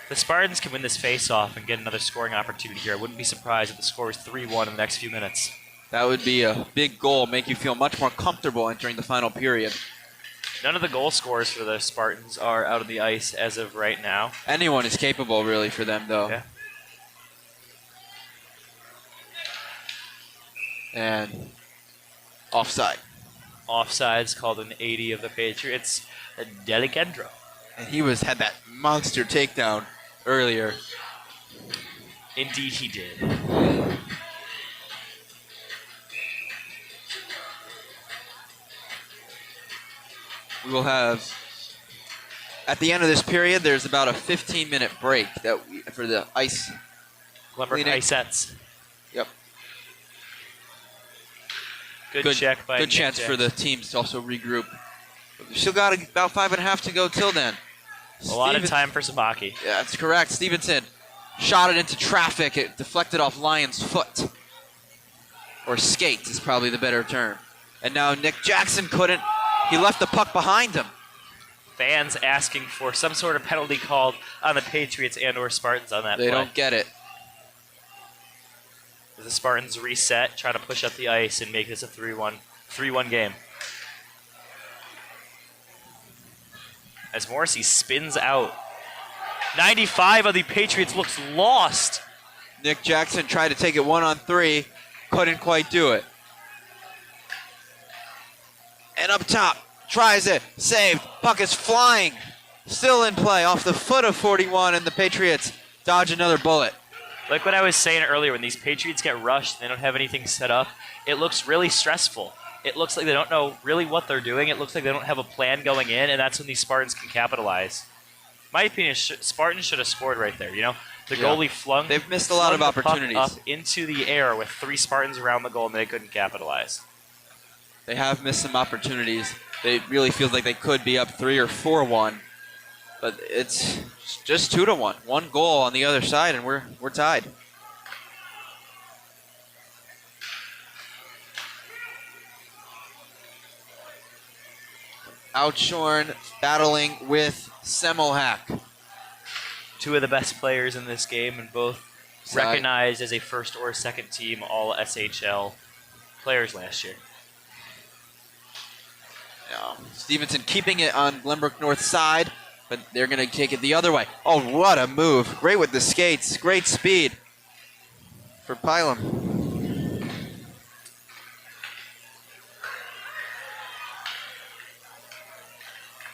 The Spartans can win this face-off and get another scoring opportunity here. I wouldn't be surprised if the score is 3-1 in the next few minutes. That would be a big goal, make you feel much more comfortable entering the final period. None of the goal scorers for the Spartans are out on the ice as of right now. Anyone is capable, really, for them, though. Yeah. And offside. Offsides called an 80 of the Patriots. Delicandro. And he had that monster takedown earlier. Indeed he did. We will have, at the end of this period, there's about a 15-minute break for the ice. Glenbrook Icettes. Yep. Good check by Good Nick chance Jackson. for the teams to also regroup. We've still got about 5.5 to go till then. A lot of time for some hockey. Yeah, that's correct. Stevenson shot it into traffic. It deflected off Lyon's foot. Or skate is probably the better term. And now Nick Jackson couldn't. He left the puck behind him. Fans asking for some sort of penalty called on the Patriots and or Spartans on that play. They don't get it. The Spartans reset, try to push up the ice and make this a 3-1 game. As Morrissey spins out. 95 of the Patriots looks lost. Nick Jackson tried to take it 1-on-3. Couldn't quite do it. And up top, tries it, saved. Puck is flying. Still in play off the foot of 41, and the Patriots dodge another bullet. Like what I was saying earlier, when these Patriots get rushed and they don't have anything set up, it looks really stressful. It looks like they don't know really what they're doing. It looks like they don't have a plan going in, and that's when these Spartans can capitalize. My opinion, Spartans should have scored right there, you know? The goalie flung. They've missed a lot of opportunities. Up into the air with 3 Spartans around the goal, and they couldn't capitalize. They have missed some opportunities. It really feels like they could be up 3 or 4-1, but it's just 2-1. 1 goal on the other side, and we're tied. Outshorn battling with Semmelhack. 2 of the best players in this game, and both recognized as a first or second team all SHL players last year. Stevenson keeping it on Glenbrook North side, but they're going to take it the other way. Oh, what a move. Great with the skates. Great speed for Pylum.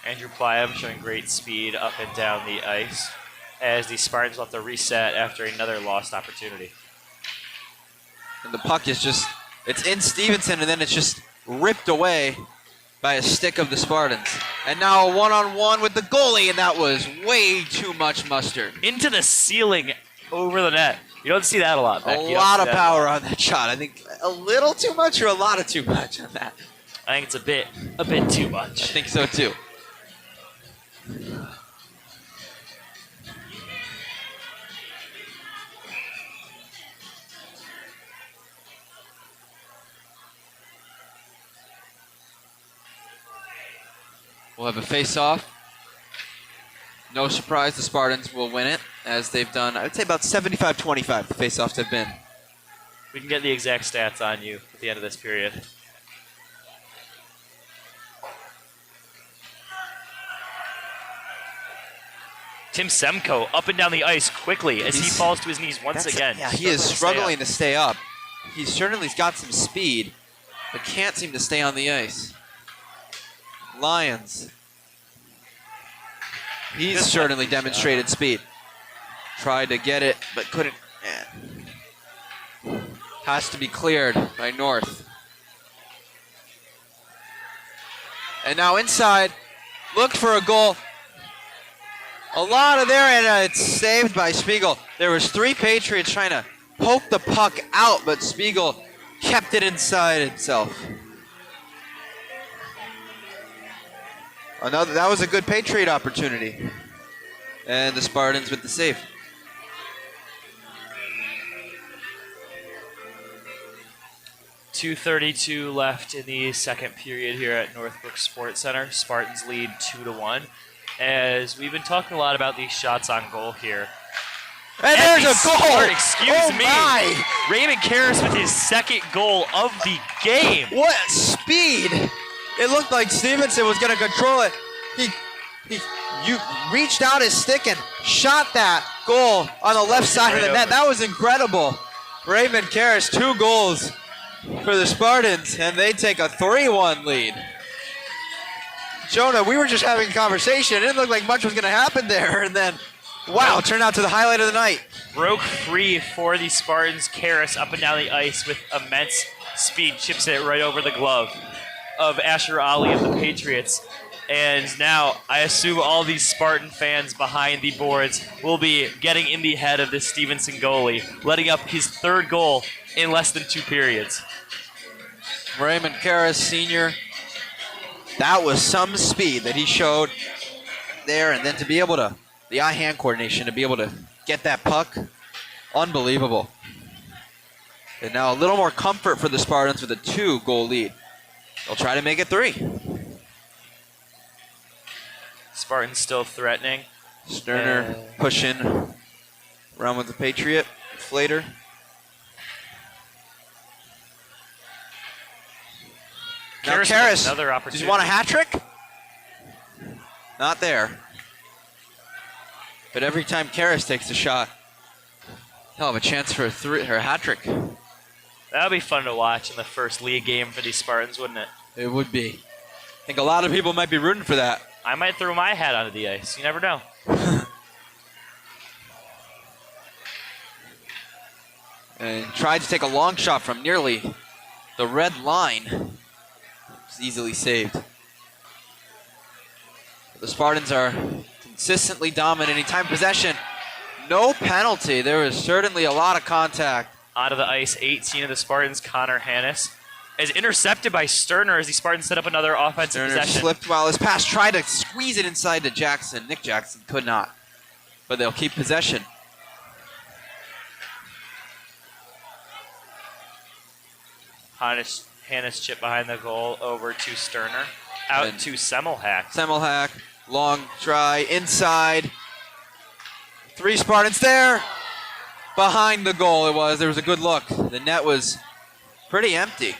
Andrew Pliam showing great speed up and down the ice as the Spartans will have to reset after another lost opportunity. And the puck is it's in Stevenson, and then it's just ripped away by a stick of the Spartans. And now a one-on-one with the goalie, and that was way too much mustard. Into the ceiling over the net. You don't see that a lot, Beck. A lot of power on that shot. I think a little too much or a lot of too much on that. I think it's a bit too much. I think so too. We'll have a face-off. No surprise, the Spartans will win it, as they've done, I'd say about 75-25 the face-offs have been. We can get the exact stats on you at the end of this period. Tim Semko up and down the ice quickly as he falls to his knees once again. Yeah, he is struggling to stay up. He certainly's got some speed, but can't seem to stay on the ice. Lions. He's certainly demonstrated speed. Tried to get it, but couldn't. Has to be cleared by North. And now inside, looked for a goal. A lot of there, and it's saved by Spiegel. There was 3 Patriots trying to poke the puck out, but Spiegel kept it inside himself. That was a good Patriot opportunity. And the Spartans with the save. .232 left in the second period here at Northbrook Sports Center. Spartans lead 2-1. As we've been talking a lot about these shots on goal here. And there's a goal! Excuse me. My. Raymond Karras with his second goal of the game. What speed! It looked like Stevenson was going to control it. You reached out his stick and shot that goal on the left side of the net. That was incredible. Raymond Karras, 2 goals for the Spartans, and they take a 3-1 lead. Jonah, we were just having a conversation. It didn't look like much was going to happen there, and then, wow, turned out to the highlight of the night. Broke free for the Spartans. Karras up and down the ice with immense speed, chips it right over the glove of Asher Ali of the Patriots. And now I assume all these Spartan fans behind the boards will be getting in the head of this Stevenson goalie, letting up his 3rd goal in less than 2 periods. Raymond Karras, senior. That was some speed that he showed there, and then to be able to, the eye-hand coordination, to be able to get that puck, unbelievable. And now a little more comfort for the Spartans with a 2-goal lead. They'll try to make it 3. Spartans still threatening. Sterner pushing around with the Patriot. Flater. Now Karras, another opportunity. does he want a hat trick? Not there. But every time Karras takes a shot, he'll have a chance for a hat trick. That would be fun to watch in the first league game for these Spartans, wouldn't it? It would be. I think a lot of people might be rooting for that. I might throw my hat onto the ice. You never know. And tried to take a long shot from nearly the red line. It's easily saved. The Spartans are consistently dominating time possession. No penalty. There was certainly a lot of contact. Out of the ice, 18 of the Spartans, Connor Hannes, is intercepted by Sterner as the Spartans set up another offensive possession. Slipped while his pass, tried to squeeze it inside to Jackson. Nick Jackson could not, but they'll keep possession. Hannes chip behind the goal over to Sterner. Out And to Semmelhack. Semmelhack, long try, inside. 3 Spartans there. Behind the goal it was. There was a good look. The net was pretty empty.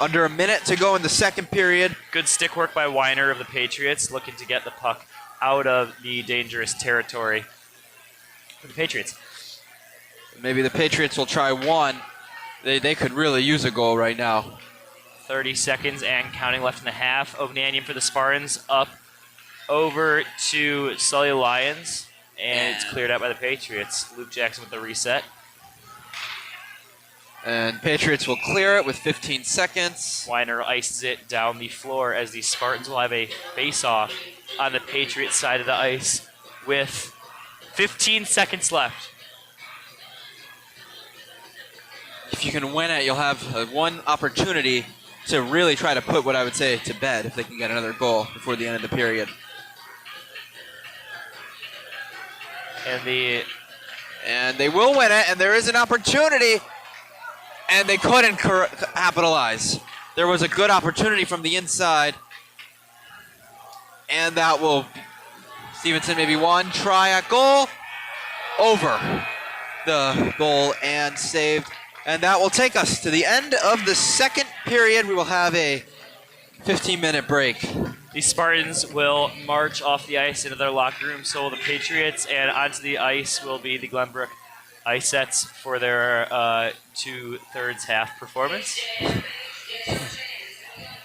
Under a minute to go in the second period. Good stick work by Weiner of the Patriots, looking to get the puck out of the dangerous territory for the Patriots. Maybe the Patriots will try one. They could really use a goal right now. 30 seconds and counting left in the half. Ognanian for the Spartans up over to Sully Lions. And it's cleared out by the Patriots. Luke Jackson with the reset. And Patriots will clear it with 15 seconds. Weiner ices it down the floor as the Spartans will have a face-off on the Patriots side of the ice with 15 seconds left. If you can win it, you'll have one opportunity to really try to put what I would say to bed if they can get another goal before the end of the period. And they will win it, and there is an opportunity, and they couldn't capitalize. There was a good opportunity from the inside, and that will, Stevenson maybe one try at goal, over the goal and saved. And that will take us to the end of the second period. We will have a 15-minute break. the Spartans will march off the ice into their locker room, so will the Patriots, and onto the ice will be the Glenbrook Icets for their 2/3 half performance.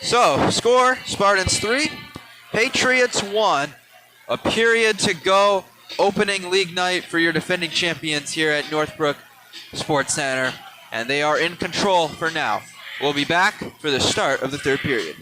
So, score, Spartans 3, Patriots 1. A period to go. Opening league night for your defending champions here at Northbrook Sports Center. And they are in control for now. We'll be back for the start of the third period.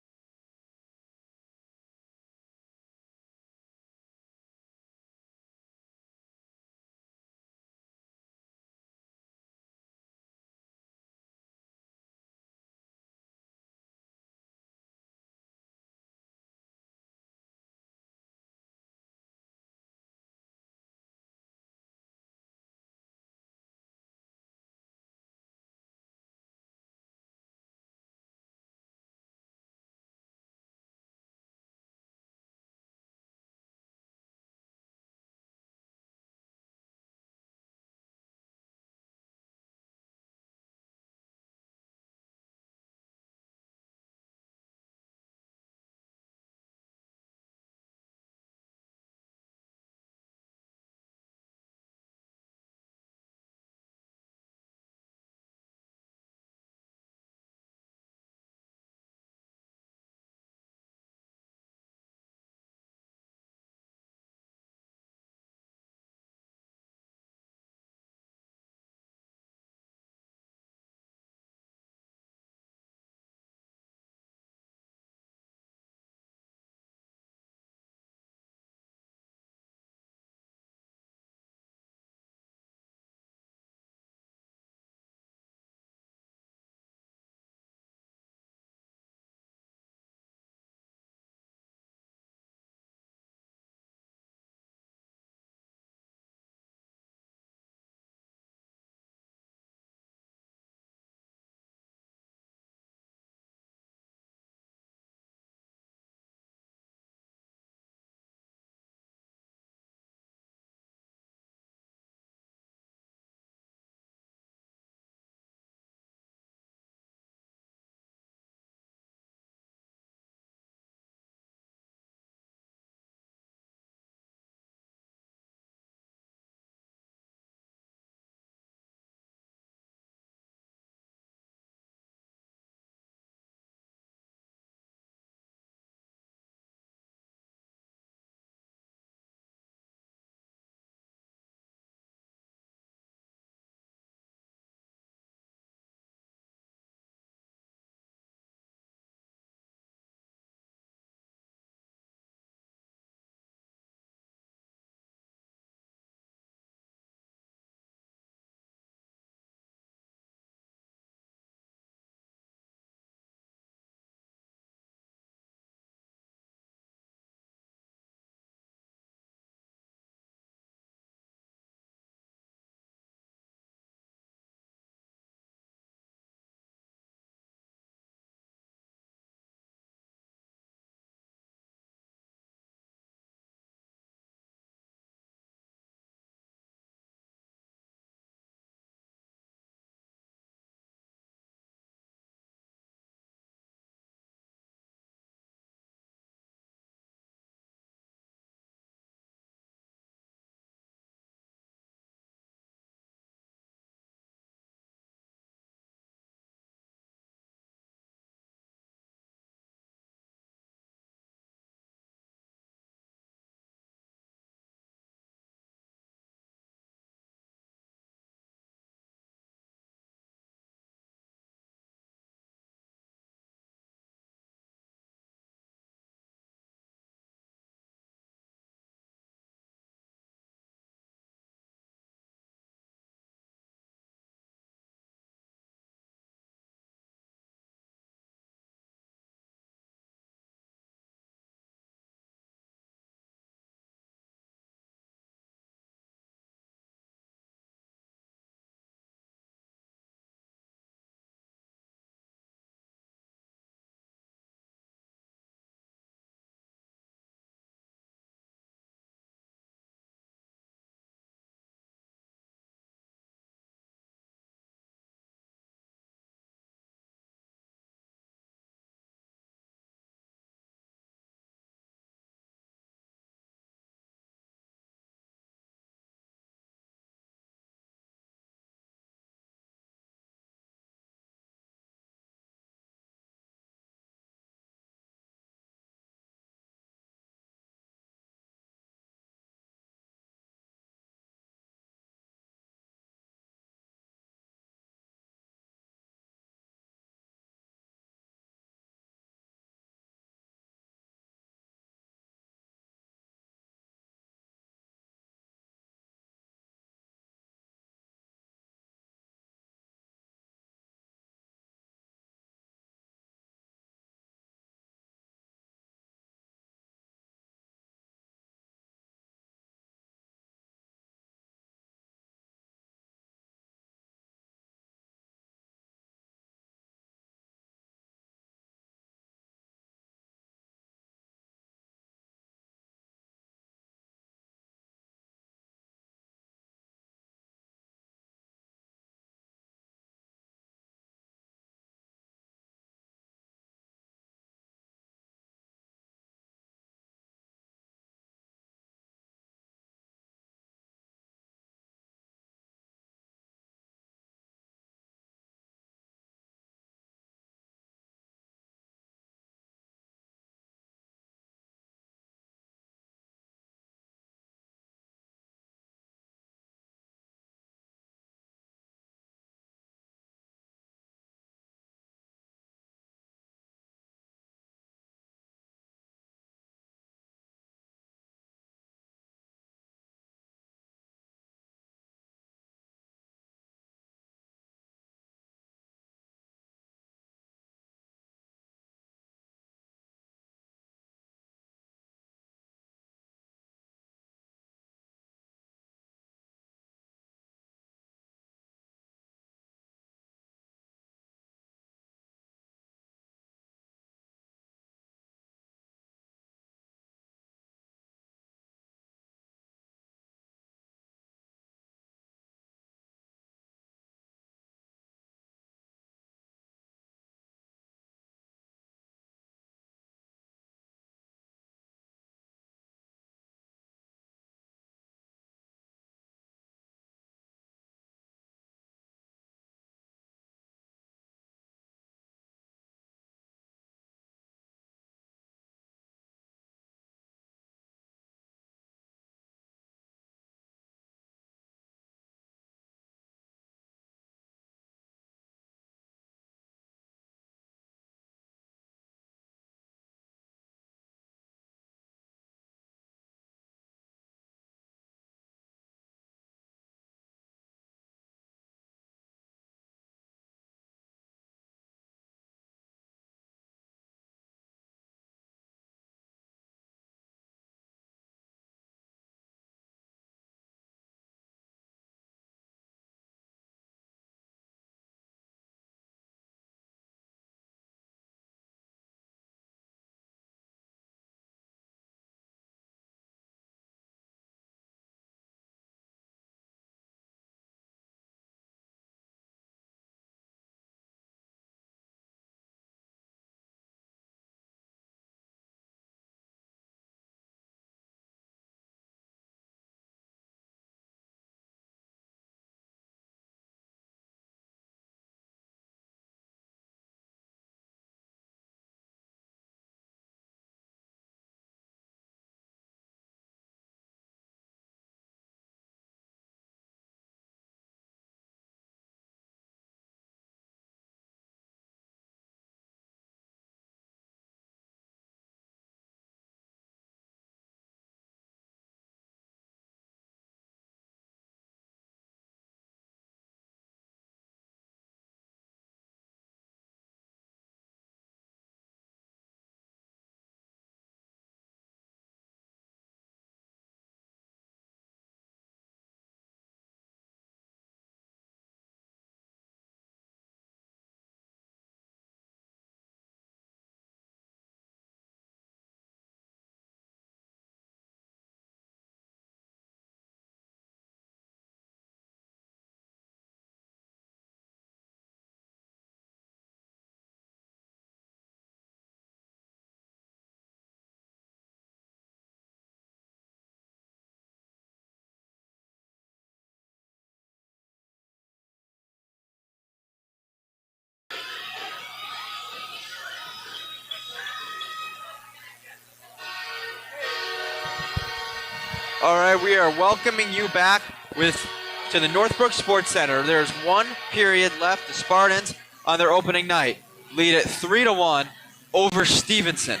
All right, we are welcoming you back to the Northbrook Sports Center. There's one period left. The Spartans on their opening night lead at 3-1 over Stevenson.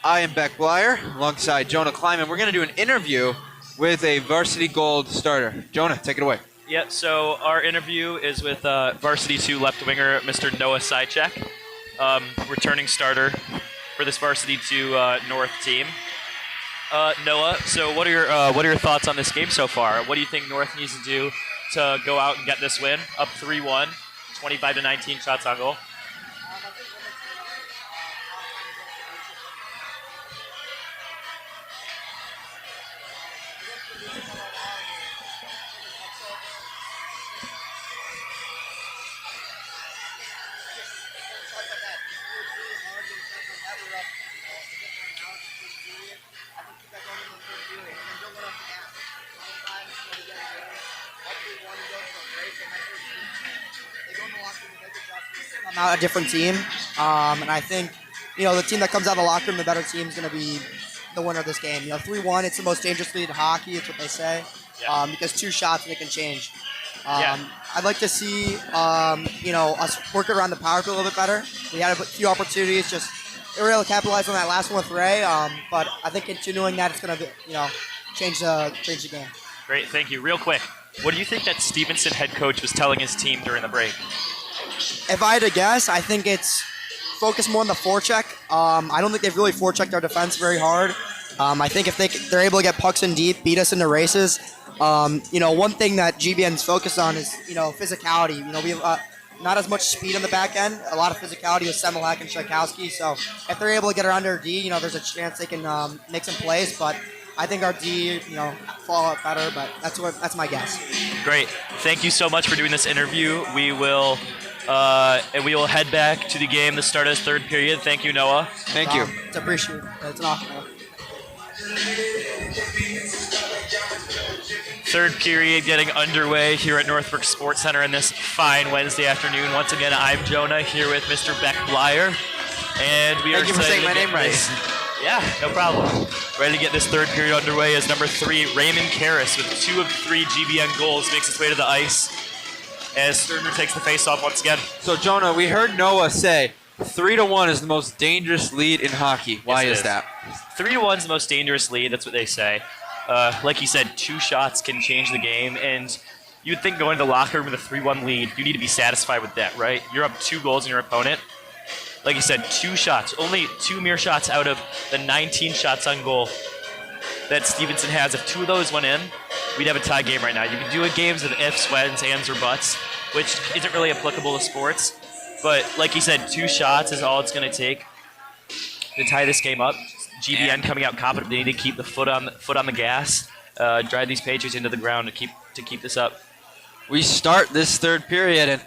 I am Beck Blyer alongside Jonah Kleiman. We're going to do an interview with a Varsity Gold starter. Jonah, take it away. Yeah, so our interview is with Varsity 2 left winger, Mr. Noah Sychek, returning starter for this Varsity 2 North team. Noah, so what are your thoughts on this game so far? What do you think North needs to do to go out and get this win? Up 3-1, 25-19 shots on goal. Out a different team, and I think the team that comes out of the locker room, the better team, is going to be the winner of this game. 3-1, it's the most dangerous lead in hockey. It's what they say, because 2 shots and it can change. I'd like to see us work around the power play a little bit better. We had a few opportunities, just they were able to capitalize on that last one with Ray, but I think continuing that it's going to change the game. Great, thank you. Real quick, what do you think that Stevenson head coach was telling his team during the break? If I had to guess, I think it's focused more on the forecheck. I don't think they've really forechecked our defense very hard. I think if they're able to get pucks in deep, beat us into races. One thing that GBN's focused on is physicality. We have not as much speed on the back end. A lot of physicality with Semmelhack and Tchaikovsky. So if they're able to get around our D, there's a chance they can make some plays. But I think our D, fall out better. But that's my guess. Great. Thank you so much for doing this interview. We will head back to the game, the start of the third period. Thank you, Noah. Thank you. It's appreciated. It's an awesome. Third period getting underway here at Northbrook Sports Center in this fine Wednesday afternoon. Once again, I'm Jonah here with Mr. Beck Blyer, and we are Thank you for saying my name right. Yeah, no problem. Ready to get this third period underway as number 3, Raymond Karras, with 2 of 3 GBN goals, makes his way to the ice as Sterner takes the face-off once again. So, Jonah, we heard Noah say 3-1 is the most dangerous lead in hockey. Why is that? 3-1 is the most dangerous lead. That's what they say. Like you said, 2 shots can change the game, and you'd think going to the locker room with a 3-1 lead, you need to be satisfied with that, right? You're up 2 goals in your opponent. Like you said, 2 shots, only 2 mere shots out of the 19 shots on goal that Stevenson has. If 2 of those went in, we'd have a tie game right now. You could do it games of ifs, whens, ands, or buts, which isn't really applicable to sports. But like you said, 2 shots is all it's going to take to tie this game up. GBN coming out confident. They need to keep the foot on the gas, drive these Patriots into the ground to keep this up. We start this third period and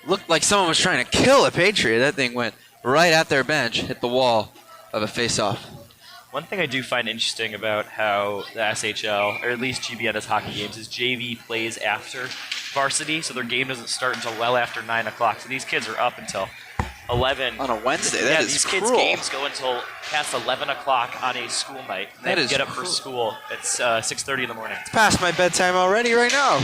looked like someone was trying to kill a Patriot. That thing went right at their bench, hit the wall of a face-off. One thing I do find interesting about how the SHL, or at least GBN does hockey games, is JV plays after varsity, so their game doesn't start until well after 9 o'clock. So these kids are up until 11. On a Wednesday, yeah, that is these cruel. kids' games go until past 11 o'clock on a school night. They have to get up for school. It's 6:30 in the morning. It's past my bedtime already right now.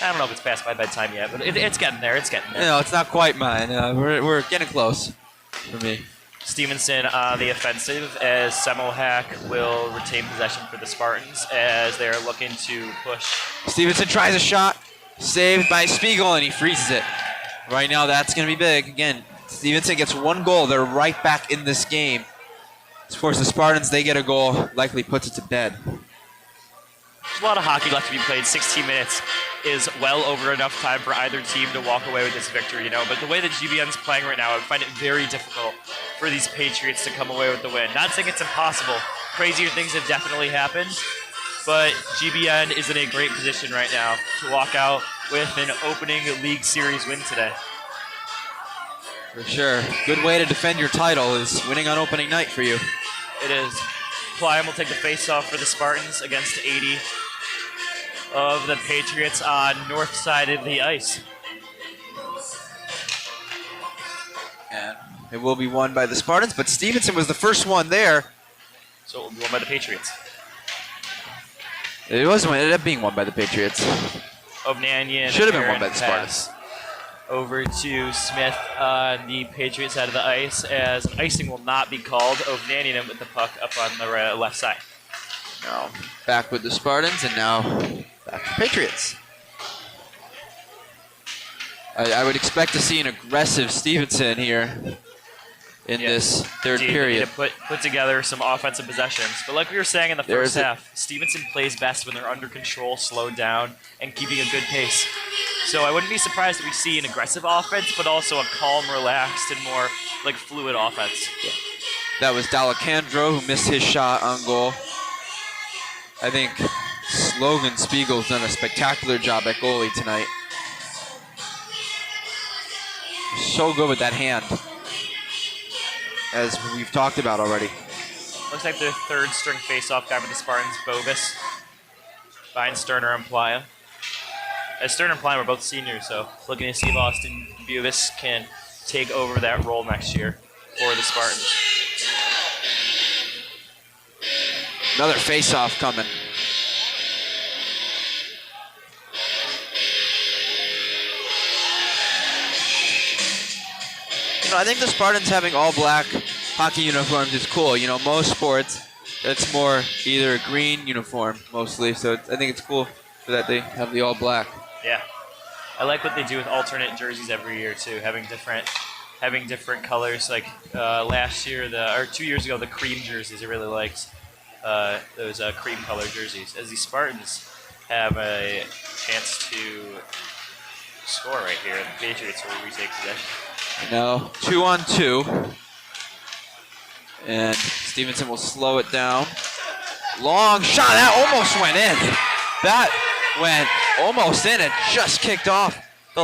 I don't know if it's past my bedtime yet, but it's getting there. It's getting there. No, it's not quite mine. We're getting close for me. Stevenson on the offensive as Semmelhack will retain possession for the Spartans as they're looking to push. Stevenson tries a shot, saved by Spiegel, and he freezes it. Right now, that's going to be big. Again, Stevenson gets 1 goal. They're right back in this game. Of course, the Spartans, they get a goal, likely puts it to bed. There's a lot of hockey left to be played. 16 minutes is well over enough time for either team to walk away with this victory, But the way that GBN's playing right now, I find it very difficult for these Patriots to come away with the win. Not saying it's impossible. Crazier things have definitely happened, but GBN is in a great position right now to walk out with an opening league series win today. For sure. Good way to defend your title is winning on opening night for you. It is. Klein will take the face-off for the Spartans against 80 of the Patriots on north side of the ice. And it will be won by the Spartans, but Stevenson was the first one there. So it will be won by the Patriots. It wasn't. It ended up being won by the Patriots. Ovnanian Should have been won Aaron by the Spartans. pass over to Smith on the Patriots side of the ice, as an icing will not be called. Ovnanian with the puck up on the left side. Now back with the Spartans, and now back to Patriots. I would expect to see an aggressive Stevenson here in this third Indeed, period. They need to put together some offensive possessions. But like we were saying in the first half, Stevenson plays best when they're under control, slowed down, and keeping a good pace. So I wouldn't be surprised if we see an aggressive offense, but also a calm, relaxed, and more like fluid offense. Yeah. That was Dalacandro who missed his shot on goal. I think Logan Spiegel's done a spectacular job at goalie tonight. So good with that hand, as we've talked about already. Looks like the third string faceoff guy for the Spartans, Bovis, behind Sterner and Playa. As Sterner and Playa were both seniors, so looking to see if Austin Bovis can take over that role next year for the Spartans. Another faceoff coming. I think the Spartans having all black hockey uniforms is cool. You know, most sports, it's more either a green uniform mostly. So I think it's cool that they have the all black. Yeah, I like what they do with alternate jerseys every year too, having different colors. Like last year, or 2 years ago, the cream jerseys. I really liked those cream color jerseys. As the Spartans have a chance to score right here, and the Patriots will retake possession. Now 2-on-2, and Stevenson will slow it down. Long shot, that almost went in. That went almost in. It just kicked off the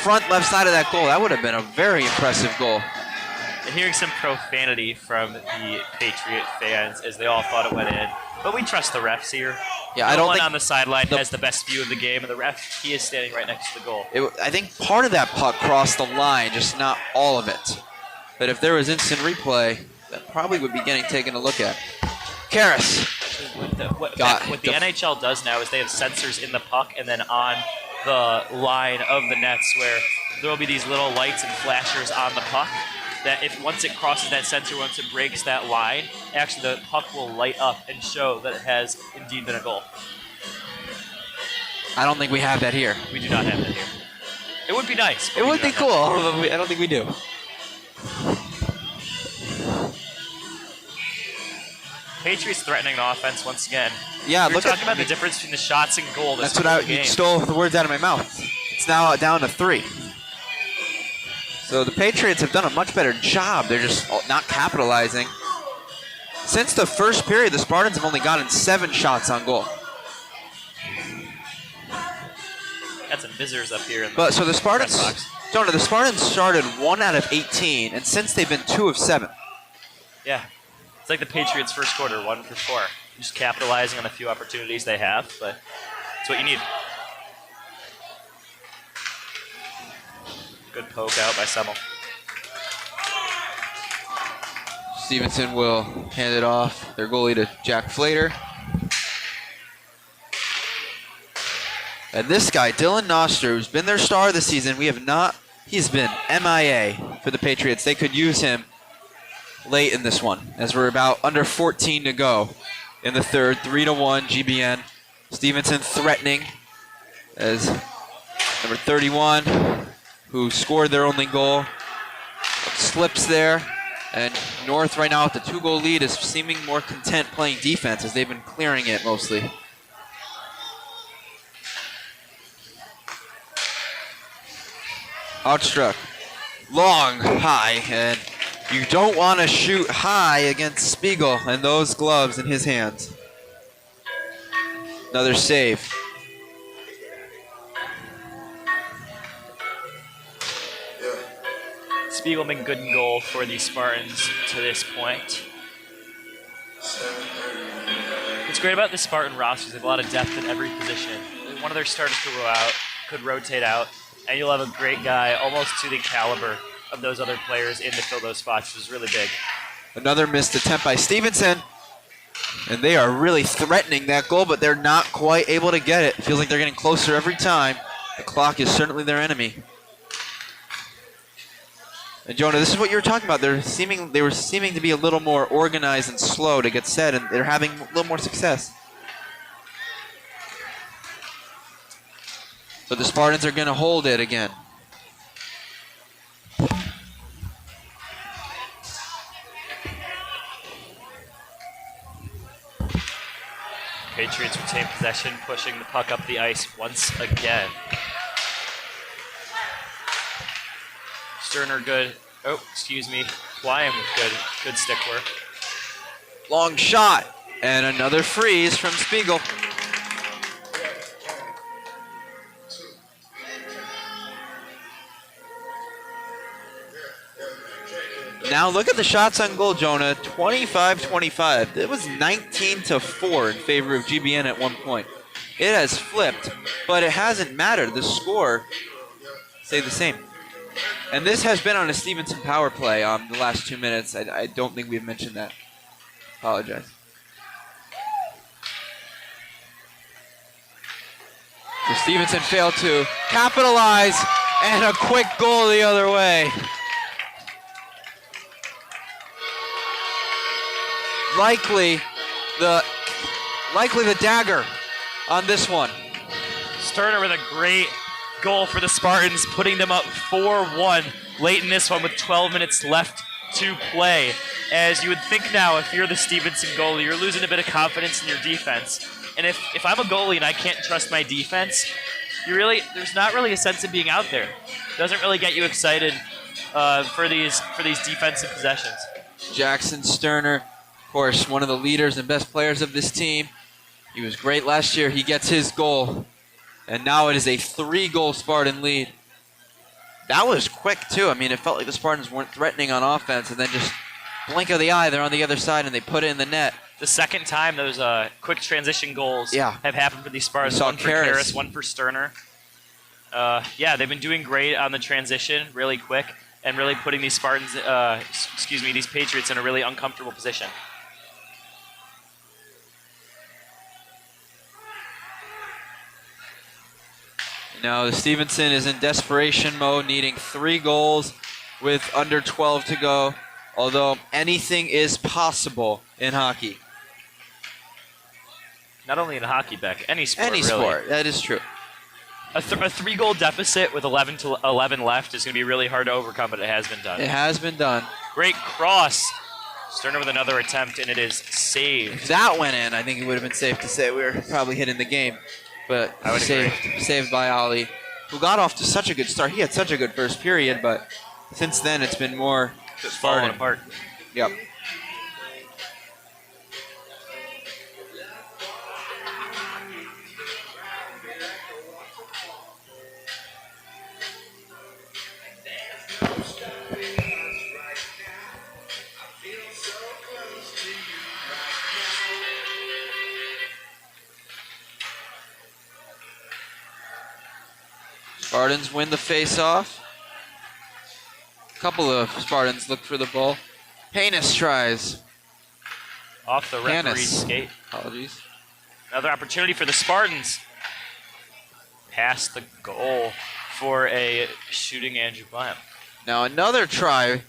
front left side of that goal. That would have been a very impressive goal. And hearing some profanity from the Patriot fans as they all thought it went in, but we trust the refs here. Yeah, I don't think on the sideline has the best view of the game, and the ref, he is standing right next to the goal. I think part of that puck crossed the line, just not all of it. But if there was instant replay, that probably would be getting taken a look at. Karras. What the NHL does now is they have sensors in the puck and then on the line of the nets where there will be these little lights and flashers on the puck that if once it crosses that sensor, once it breaks that line, actually the puck will light up and show that it has indeed been a goal. I don't think we have that here. We do not have that here. It would be nice. It would be cool, but I don't think we do. Patriots threatening an offense once again. Yeah, we're talking about the difference between the shots and goal. That's what you stole the words out of my mouth. It's now down to 3. So the Patriots have done a much better job. They're just not capitalizing. Since the first period, the Spartans have only gotten 7 shots on goal. Got some visitors up here. So the Spartans, the Spartans started 1 out of 18, and since they've been 2 of 7. Yeah, it's like the Patriots' first quarter, 1 for 4. Just capitalizing on the few opportunities they have, but it's what you need. Good poke out by Semmel. Stevenson will hand it off, their goalie, to Jack Flater. And this guy, Dylan Noster, who's been their star this season, he's been MIA for the Patriots. They could use him late in this one, as we're about under 14 to go in the third. 3-1 GBN. Stevenson threatening as number 31, who scored their only goal, slips there. And North right now with the 2-goal lead is seeming more content playing defense as they've been clearing it mostly. Outstruck. Long, high, and you don't want to shoot high against Spiegel and those gloves in his hands. Another save. Spiegel been good in goal for the Spartans to this point. What's great about the Spartan roster is they have a lot of depth at every position. One of their starters could rotate out, and you'll have a great guy almost to the caliber of those other players in to fill those spots, which is really big. Another missed attempt by Stevenson. And they are really threatening that goal, but they're not quite able to get it. Feels like they're getting closer every time. The clock is certainly their enemy. And Jonah, this is what you were talking about. They were seeming to be a little more organized and slow to get set, and they're having a little more success. But the Spartans are going to hold it again. Patriots retain possession, pushing the puck up the ice once again. Sterner good. Oh, excuse me. Wyam with good stick work. Long shot. And another freeze from Spiegel. Now look at the shots on goal, Jonah. 25-25. It was 19-4 in favor of GBN at one point. It has flipped, but it hasn't mattered. The score stayed the same. And this has been on a Stevenson power play the last 2 minutes. I don't think we've mentioned that. Apologize. So Stevenson failed to capitalize, and a quick goal the other way. Likely the dagger on this one. Sterner with a great goal for the Spartans, putting them up 4-1 late in this one with 12 minutes left to play. As you would think now, if you're the Stevenson goalie, you're losing a bit of confidence in your defense. And if I'm a goalie and I can't trust my defense, there's not really a sense of being out there. It doesn't really get you excited for these defensive possessions. Jackson Sterner, of course, one of the leaders and best players of this team. He was great last year. He gets his goal. And now it is a 3-goal Spartan lead. That was quick, too. I mean, it felt like the Spartans weren't threatening on offense, and then just blink of the eye, they're on the other side, and they put it in the net. The second time those quick transition goals have happened for these Spartans. One for Karras, one for Sterner. They've been doing great on the transition, really quick, and really putting these Spartans, these Patriots in a really uncomfortable position. Now, Stevenson is in desperation mode, needing 3 goals with under 12 to go, although anything is possible in hockey. Not only in hockey, Beck, any sport, Any really. sport, that is true. A 3-goal deficit with 11 left is going to be really hard to overcome, but it has been done. It has been done. Great cross. Sterner with another attempt, and it is saved. If that went in, I think it would have been safe to say we were probably hitting the game. But I would saved by Ali, who got off to such a good start. He had such a good first period, but since then it's been more just falling apart. Yep. Spartans win the face-off. A couple of Spartans look for the ball. Panis tries. Off the referee's skate. Apologies. Another opportunity for the Spartans. Past the goal for a shooting Andrew Bynum. Now another try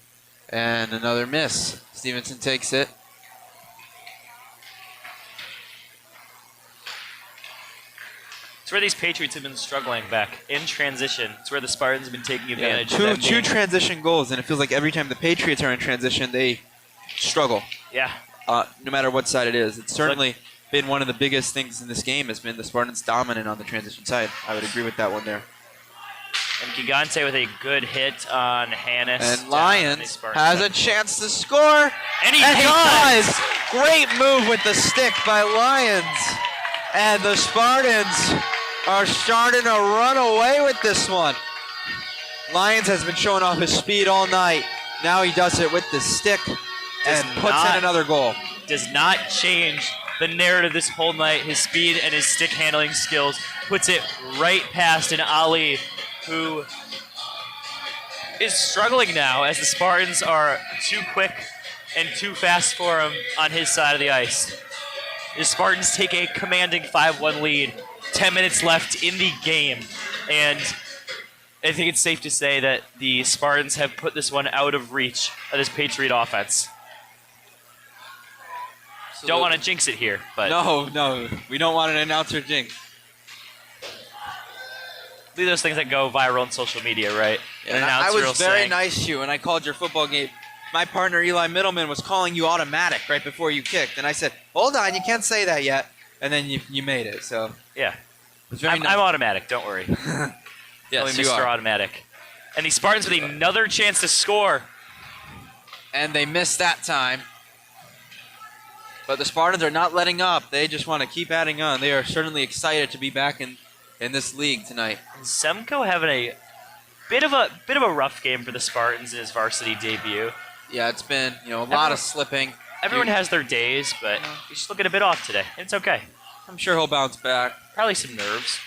and another miss. Stevenson takes it. It's where these Patriots have been struggling back in transition. It's where the Spartans have been taking advantage. Two transition goals, and it feels like every time the Patriots are in transition, they struggle. Yeah. No matter what side it is. It's certainly been one of the biggest things in this game has been the Spartans dominant on the transition side. I would agree with that one there. And Gigante with a good hit on Hannes. And Lyons has a chance to score. And he does! Great move with the stick by Lyons. And the Spartans are starting to run away with this one. Lyons has been showing off his speed all night. Now he does it with the stick and puts in another goal. Does not change the narrative this whole night. His speed and his stick handling skills puts it right past an Ali who is struggling now as the Spartans are too quick and too fast for him on his side of the ice. The Spartans take a commanding 5-1 lead. 10 minutes left in the game. And I think it's safe to say that the Spartans have put this one out of reach of this Patriot offense. Don't want to jinx it here, but No, we don't want an announcer jinx. these are those things that go viral on social media, right? An And I announcer will was very say, nice to you when I called your football game. My partner Eli Middleman was calling you automatic right before you kicked, and I said, "Hold on, you can't say that yet." And then you made it. So yeah. it was very I'm nice. automatic, don't worry. Yes, Only you Mr. are. Automatic. And the Spartans with another chance to score. And they missed that time. But the Spartans are not letting up. They just want to keep adding on. They are certainly excited to be back in this league tonight. And Semco having a bit of a rough game for the Spartans in his varsity debut. Yeah, it's been a lot of slipping. Everyone has their days, but he's just looking a bit off today. It's okay. I'm sure he'll bounce back. Probably some nerves.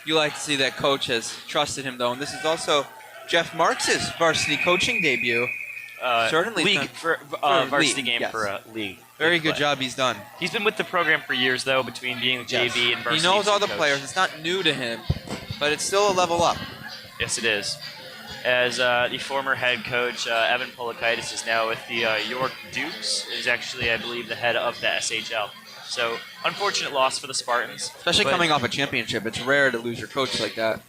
You like to see that coach has trusted him, though. And this is also Jeff Marks' varsity coaching debut. Certainly league done- for for varsity league, game yes. for a league. Very league good play. job he's done. He's been with the program for years, though, between being the JV and varsity. He knows all the coach. players. It's not new to him, but it's still a level up. Yes, it is. As the former head coach, Evan Polakaitis, is now with the York Dukes, is actually, I believe, the head of the SHL. So, unfortunate loss for the Spartans. Especially but- coming off a championship. It's rare to lose your coach like that.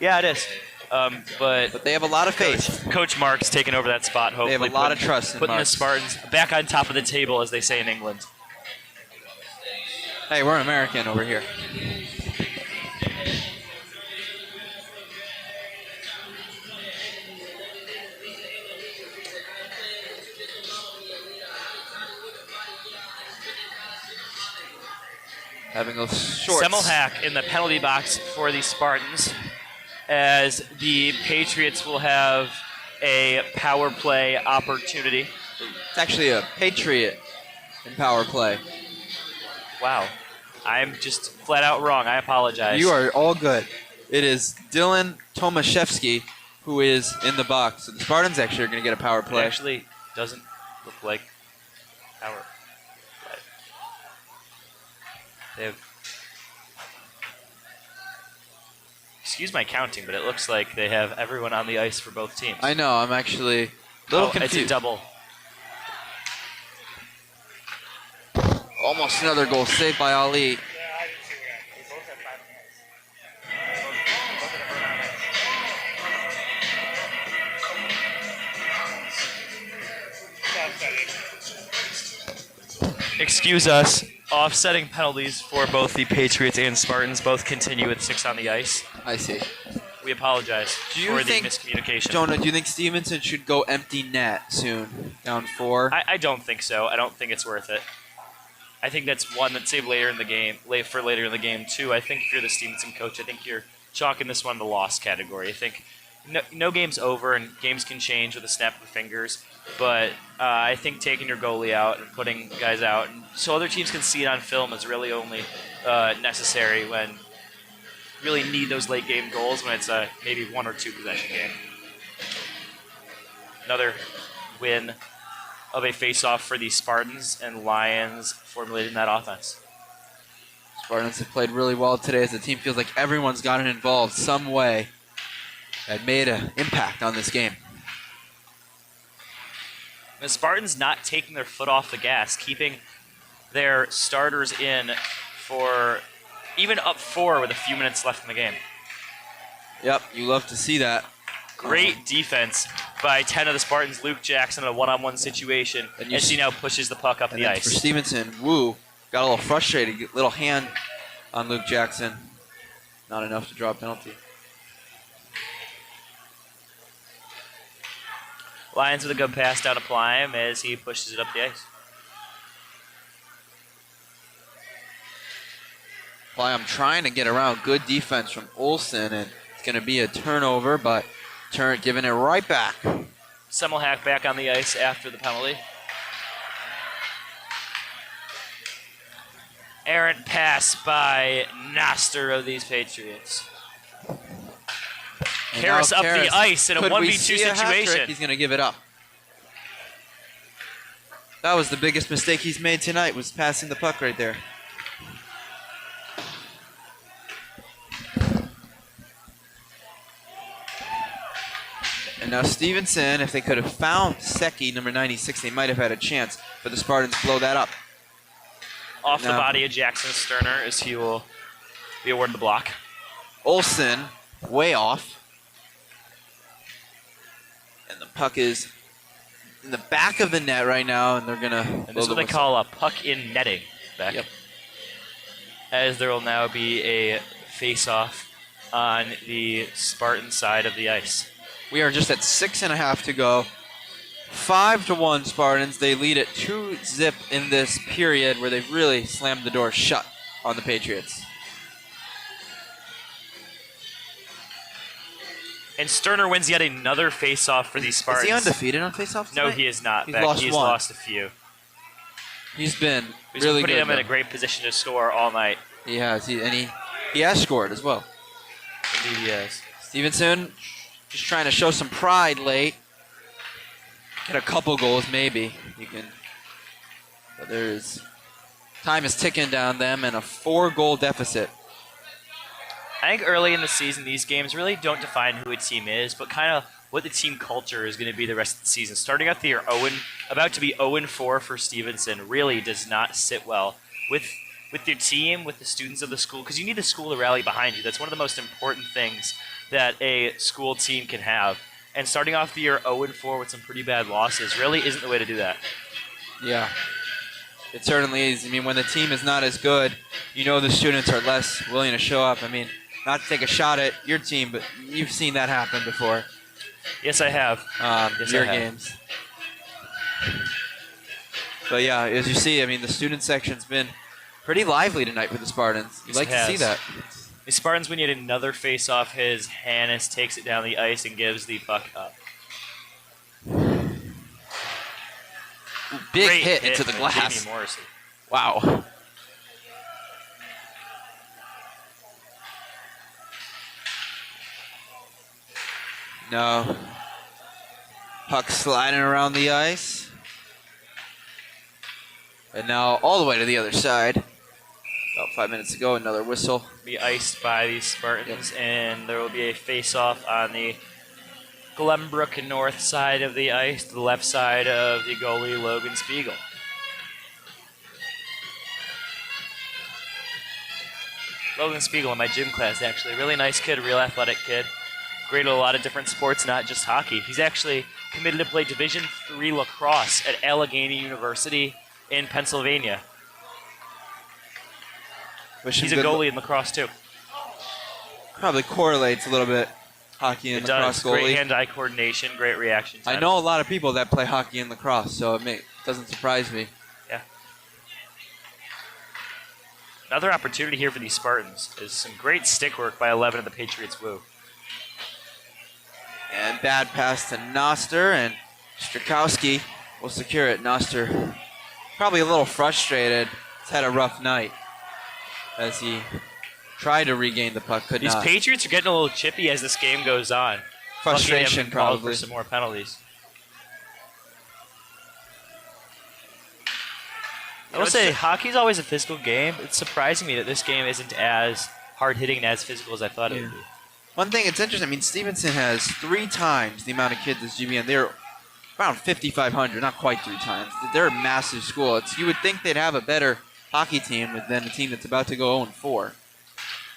Yeah, it is. But But they have a lot of faith. Coach Mark's taking over that spot, hopefully. They have a lot of trust in putting Marks. the Spartans back on top of the table, as they say in England. Hey, we're American over here. Having a short. Semmelhack in the penalty box for the Spartans, as the Patriots will have a power play opportunity. It's actually a Patriot in power play. Wow. I'm just flat out wrong. I apologize. You are all good. It is Dylan Tomaszewski who is in the box. So the Spartans actually are going to get a power It play. actually doesn't look like power play. They have. Excuse my counting, but it looks like they have everyone on the ice for both teams. I know. I'm actually a little confused. It's a double. Almost another goal saved by Ali. Excuse us. Offsetting penalties for both the Patriots and Spartans both continue with 6 on the ice. I see. We apologize Do you for the think, miscommunication. Jonah, do you think Stevenson should go empty net soon? Down 4? I don't think so. I don't think it's worth it. I think that's one that's saved later in the game, for later in the game too. I think if you're the Stevenson coach, I think you're chalking this one the loss category. I think no game's over and games can change with a snap of the fingers. But I think taking your goalie out and putting guys out so other teams can see it on film is really only necessary when you really need those late game goals when it's a maybe 1 or 2 possession game. Another win of a face-off for the Spartans and Lions formulating that offense. Spartans have played really well today as the team feels like everyone's gotten involved some way that made an impact on this game. The Spartans not taking their foot off the gas, keeping their starters in for even up 4 with a few minutes left in the game. Yep, you love to see that. Great defense by 10 of the Spartans. Luke Jackson in a one-on-one situation And you as he now pushes the puck up And the then ice. for Stevenson, Wu got a little frustrated, little hand on Luke Jackson. Not enough to draw a penalty. Lions with a good pass down to Plime as he pushes it up the ice. Well, I'm trying to get around good defense from Olsen, and it's going to be a turnover, but giving it right back. Semmelhack back on the ice after the penalty. Errant pass by Noster of these Patriots. And Karras now up the Karras, ice in a could we 1v2 see a hat trick? situation. He's going to give it up. That was the biggest mistake he's made tonight, was passing the puck right there. And now Stevenson, if they could have found Secchi, number 96, they might have had a chance. But the Spartans blow that up. Off the body of Jackson Sterner as he will be awarded the block. Olsen, way off. And the puck is in the back of the net right now, and they're going to... And this is what they call a puck in netting, Beck. Yep. As there will now be a face-off on the Spartan side of the ice. We are just at 6.5 to go. 5-1 Spartans. They lead at 2-0 in this period where they've really slammed the door shut on the Patriots. And Sterner wins yet another face-off for these Spartans. Is he undefeated on face-offs No, tonight? he is not. He's Beck. lost He's one. lost a few. He's been He's really putting good. them in a though. great position to score all night. He has. He has scored as well. Indeed he has. Stevenson just trying to show some pride late. Get a couple goals maybe. You can. But there's time is ticking down them and a 4-goal deficit. I think early in the season, these games really don't define who a team is, but kind of what the team culture is going to be the rest of the season. Starting out the year about to be 0-4 for Stevenson really does not sit well with your team, with the students of the school, because you need the school to rally behind you. That's one of the most important things that a school team can have. And starting off the year 0-4 with some pretty bad losses really isn't the way to do that. Yeah, it certainly is. I mean, when the team is not as good, you know the students are less willing to show up. I mean, not to take a shot at your team, but you've seen that happen before. Yes, I have. Yes, your I have. games. But yeah, as you see, I mean, the student section's been pretty lively tonight for the Spartans. You'd like to see that. The Spartans win yet another face-off. Hannes takes it down the ice and gives the puck up. Big Great hit into the from glass. Jamie Morrissey. Wow. No. Puck sliding around the ice. And now all the way to the other side. About 5 minutes ago, another whistle. Be iced by the Spartans, and there will be a face-off on the Glenbrook north side of the ice, to the left side of the goalie, Logan Spiegel. Logan Spiegel in my gym class, actually. Really nice kid, real athletic kid. Great at a lot of different sports, not just hockey. He's actually committed to play Division III lacrosse at Allegheny University in Pennsylvania. He's a goalie in lacrosse, too. Probably correlates a little bit, hockey and It lacrosse does. Great goalie. hand-eye coordination, great reaction time. I know a lot of people that play hockey and lacrosse, so it doesn't surprise me. Yeah. Another opportunity here for these Spartans is some great stick work by 11 of the Patriots' Woo. And bad pass to Noster, and Strakowski will secure it. Noster probably a little frustrated. He's had a rough night as he tried to regain the puck, could These not. Patriots are getting a little chippy as this game goes on. Frustration, Lucky they haven't called probably. for some more penalties. I will say, hockey's always a physical game. It's surprising me that this game isn't as hard-hitting and as physical as I thought it would be. One thing, it's interesting. I mean, Stevenson has 3 times the amount of kids as GBN. They're around 5,500, not quite 3 times. They're a massive school. You would think they'd have a better hockey team than a team that's about to go 0-4.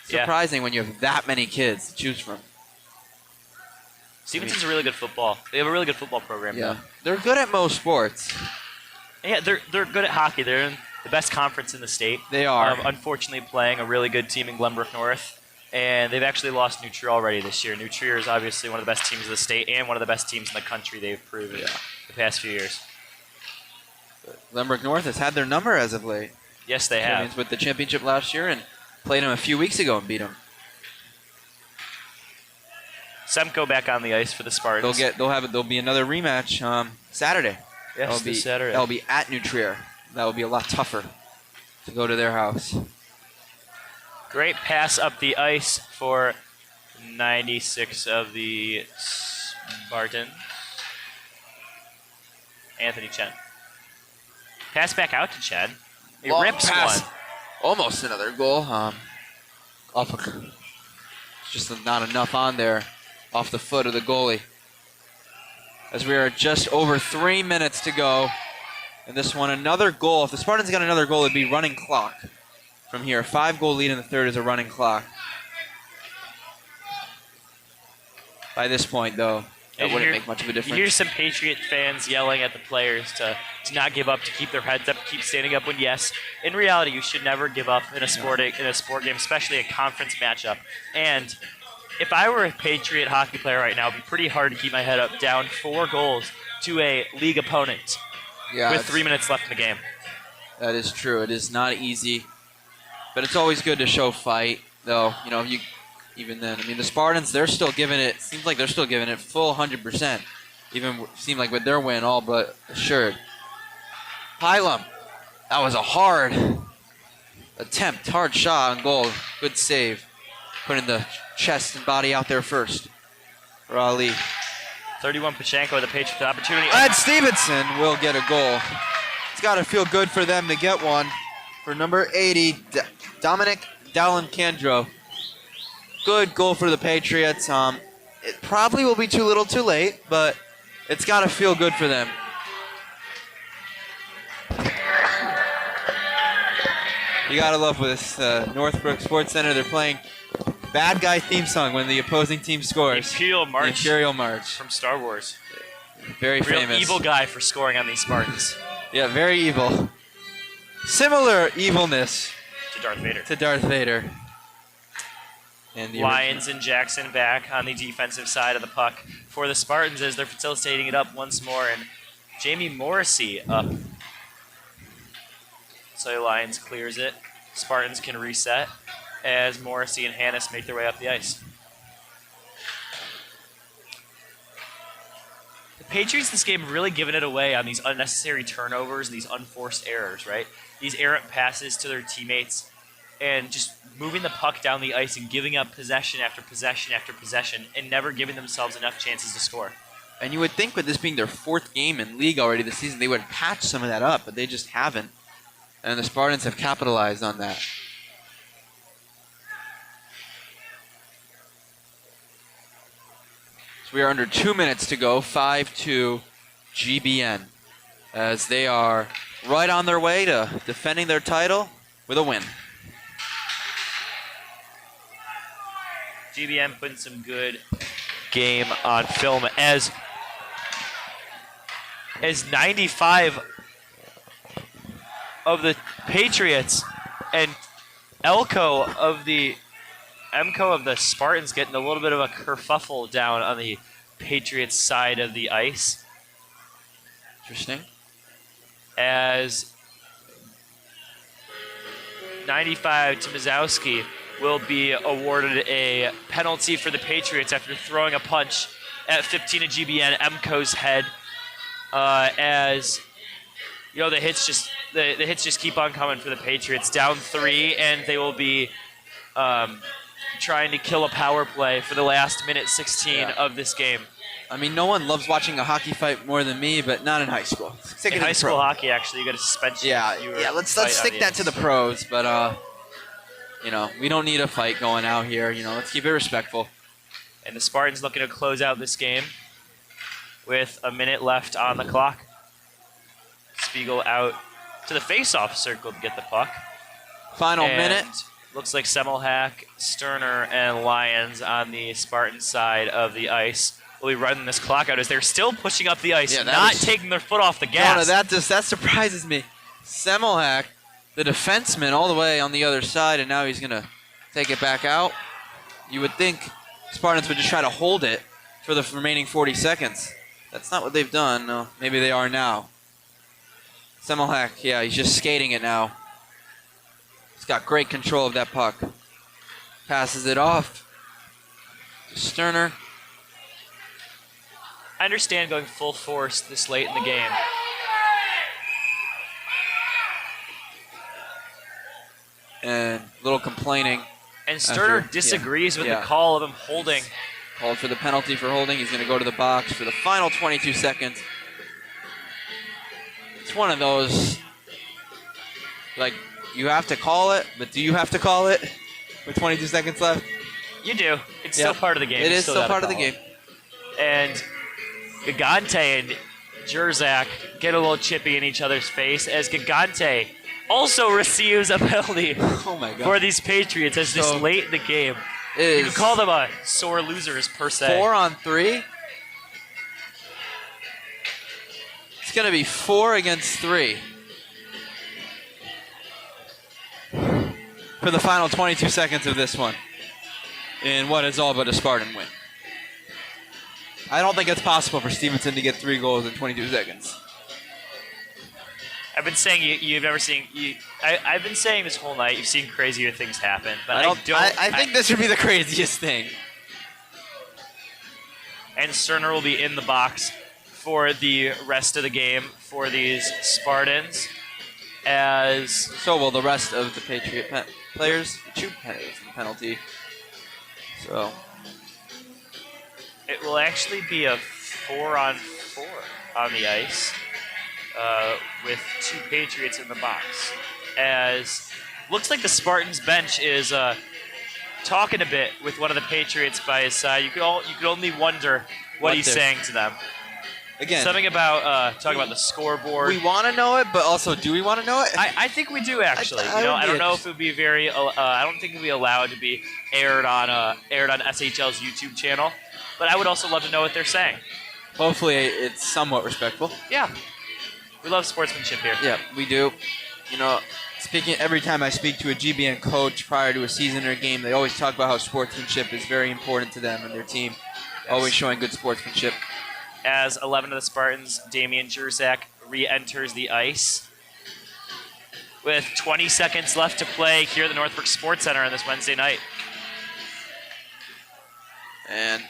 Surprising when you have that many kids to choose from. Stevenson's a really good football. They have a really good football program. Yeah, they're good at most sports. Yeah, they're good at hockey. They're in the best conference in the state. They are. Unfortunately, playing a really good team in Glenbrook North. And they've actually lost New Trier already this year. New Trier is obviously one of the best teams of the state and one of the best teams in the country, they've proven the past few years. Glenbrook North has had their number as of late. Yes, they have. With the championship last year and played them a few weeks ago and beat them. Semko back on the ice for the Spartans. There'll be another rematch Saturday. Yes, this Saturday. That'll be at New Trier. That will be a lot tougher to go to their house. Great pass up the ice for 96 of the Spartans. Anthony Chen. Pass back out to Chen. He Long rips pass. one. Almost another goal. Just not enough on there off the foot of the goalie. As we are just over 3 minutes to go. And this one, another goal. If the Spartans got another goal, it'd be running clock from here. 5-goal lead in the third is a running clock. By this point, though, that wouldn't make much of a difference. You hear some Patriot fans yelling at the players to not give up, to keep their heads up, keep standing up when yes. In reality, you should never give up in a sport game, especially a conference matchup. And if I were a Patriot hockey player right now, it'd be pretty hard to keep my head up down 4 goals to a league opponent with 3 minutes left in the game. That is true. It is not easy. But it's always good to show fight, though. You know, even then. I mean, the Spartans, they're still giving it, seems like they're still giving it full 100%. Even seemed like with their win, all but assured. Hylam, that was a hard attempt, hard shot on goal. Good save. Putting the chest and body out there first for Ali. 31 Pachenko with a Patriot opportunity. And Stevenson will get a goal. It's got to feel good for them to get one. For number 80, Dominic Dallin-Candro. Good goal for the Patriots. It probably will be too little too late, but it's got to feel good for them. You got to love this Northbrook Sports Center. They're playing bad guy theme song when the opposing team scores. Imperial March. The Imperial March. From Star Wars. Very Real famous. evil guy for scoring on these Spartans. Yeah, very evil. Similar evilness To Darth Vader. And the Lyons and Jackson back on the defensive side of the puck for the Spartans as they're facilitating it up once more. And Jamie Morrissey up. So Lyons clears it. Spartans can reset as Morrissey and Hannes make their way up the ice. The Patriots this game have really given it away on these unnecessary turnovers and these unforced errors, right? These errant passes to their teammates and just moving the puck down the ice and giving up possession after possession after possession and never giving themselves enough chances to score. And you would think with this being their 4th game in league already this season, they would patch some of that up, but they just haven't. And the Spartans have capitalized on that. So we are under 2 minutes to go, 5-2 GBN, as they are right on their way to defending their title with a win. GBN putting some good game on film as 95 of the Patriots and Emco of the Spartans getting a little bit of a kerfuffle down on the Patriots side of the ice. Interesting. As 95 Tomaszowski will be awarded a penalty for the Patriots after throwing a punch at 15 of GBN Emco's head. As you know, the hits just keep on coming for the Patriots. Down 3, and they will be trying to kill a power play for the last minute 16 of this game. I mean, no one loves watching a hockey fight more than me, but not in high school. In high school hockey, actually, you got a suspension. Yeah, let's stick that to the pros, but you know, we don't need a fight going out here. You know, let's keep it respectful. And the Spartans looking to close out this game with a minute left on the clock. Spiegel out to the face-off circle to get the puck. Final minute. Looks like Semmelhack, Sterner, and Lyons on the Spartan side of the ice will be running this clock out as they're still pushing up the ice, not taking their foot off the gas. No, that surprises me. Semmelhack, the defenseman, all the way on the other side, and now he's going to take it back out. You would think Spartans would just try to hold it for the remaining 40 seconds. That's not what they've done. No, maybe they are now. Semmelhack, yeah, he's just skating it now. He's got great control of that puck. Passes it off to Sterner. I understand going full force this late in the game. And a little complaining. And Sterner disagrees with the call of him holding. Called for the penalty for holding. He's going to go to the box for the final 22 seconds. It's one of those Like, you have to call it, but do you have to call it with 22 seconds left? You do. It's still part of the game. It You is still part of the gotta game. call it. And Gigante and Jerzak get a little chippy in each other's face as Gigante also receives a penalty Oh, my God. for these Patriots as this So, late in the game. It You could is call them a sore losers per se. 4 on 3. It's going to be 4 against 3 for the final 22 seconds of this one in what is all but a Spartan win. I don't think it's possible for Stevenson to get 3 goals in 22 seconds. I've been saying you've never seen. I've been saying this whole night you've seen crazier things happen, but I think this would be the craziest thing. And Cerner will be in the box for the rest of the game for these Spartans. As So will the rest of the Patriot players. 2 penalty. So it will actually be a 4-on-4 on the ice with 2 Patriots in the box. As looks like the Spartans bench is talking a bit with one of the Patriots by his side. You could only wonder what he's saying to them. again, Something about talking about the scoreboard. we want to know it, but also, do we want to know it? I think we do actually. I I would be don't know if it would be very. I don't think it would be allowed to be aired on SHL's YouTube channel. But I would also love to know what they're saying. Hopefully, it's somewhat respectful. Yeah, we love sportsmanship here. Yeah, we do. You know, every time I speak to a GBN coach prior to a season or a game, they always talk about how sportsmanship is very important to them and their team. Always showing good sportsmanship. As 11 of the Spartans, Damian Jerzak re-enters the ice. With 20 seconds left to play here at the Northbrook Sports Center on this Wednesday night. And,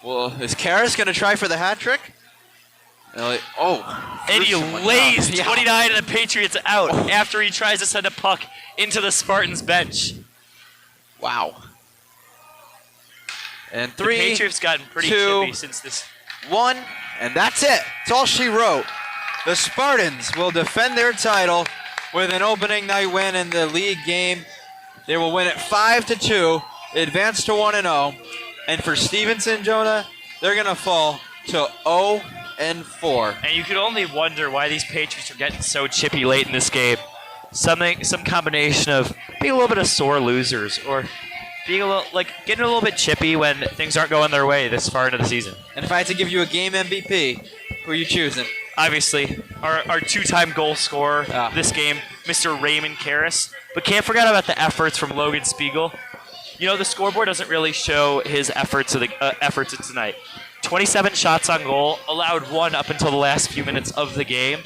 well, is Karras going to try for the hat trick? Oh. And he someone lays down. Yeah. 29 of the Patriots out after he tries to send a puck into the Spartans bench. Wow. And The 3, Patriots gotten pretty 2, chippy since this. 1, and that's it. That's all she wrote. The Spartans will defend their title with an opening night win in the league game. They will win it 5-2, advance to 1-0. And for Stevenson, Jonah, they're going to fall to 0-4. And you could only wonder why these Patriots are getting so chippy late in this game. Some combination of being a little bit of sore losers or being getting a little bit chippy when things aren't going their way this far into the season. And if I had to give you a game MVP, who are you choosing? Obviously, our two-time goal scorer this game, Mr. Raymond Karras. But can't forget about the efforts from Logan Spiegel. You know, the scoreboard doesn't really show his efforts of tonight. 27 shots on goal, allowed 1 up until the last few minutes of the game.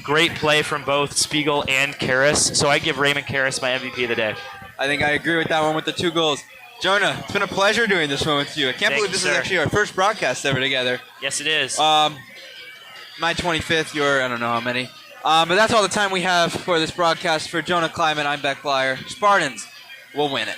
Great play from both Spiegel and Karras. So I give Raymond Karras my MVP of the day. I think I agree with that one with the 2 goals. Jonah, it's been a pleasure doing this one with you. I can't believe this is actually our first broadcast ever together. Yes, it is. My 25th, your I don't know how many. But that's all the time we have for this broadcast. For Jonah Kleiman, I'm Beck Blyer. Spartans will win it.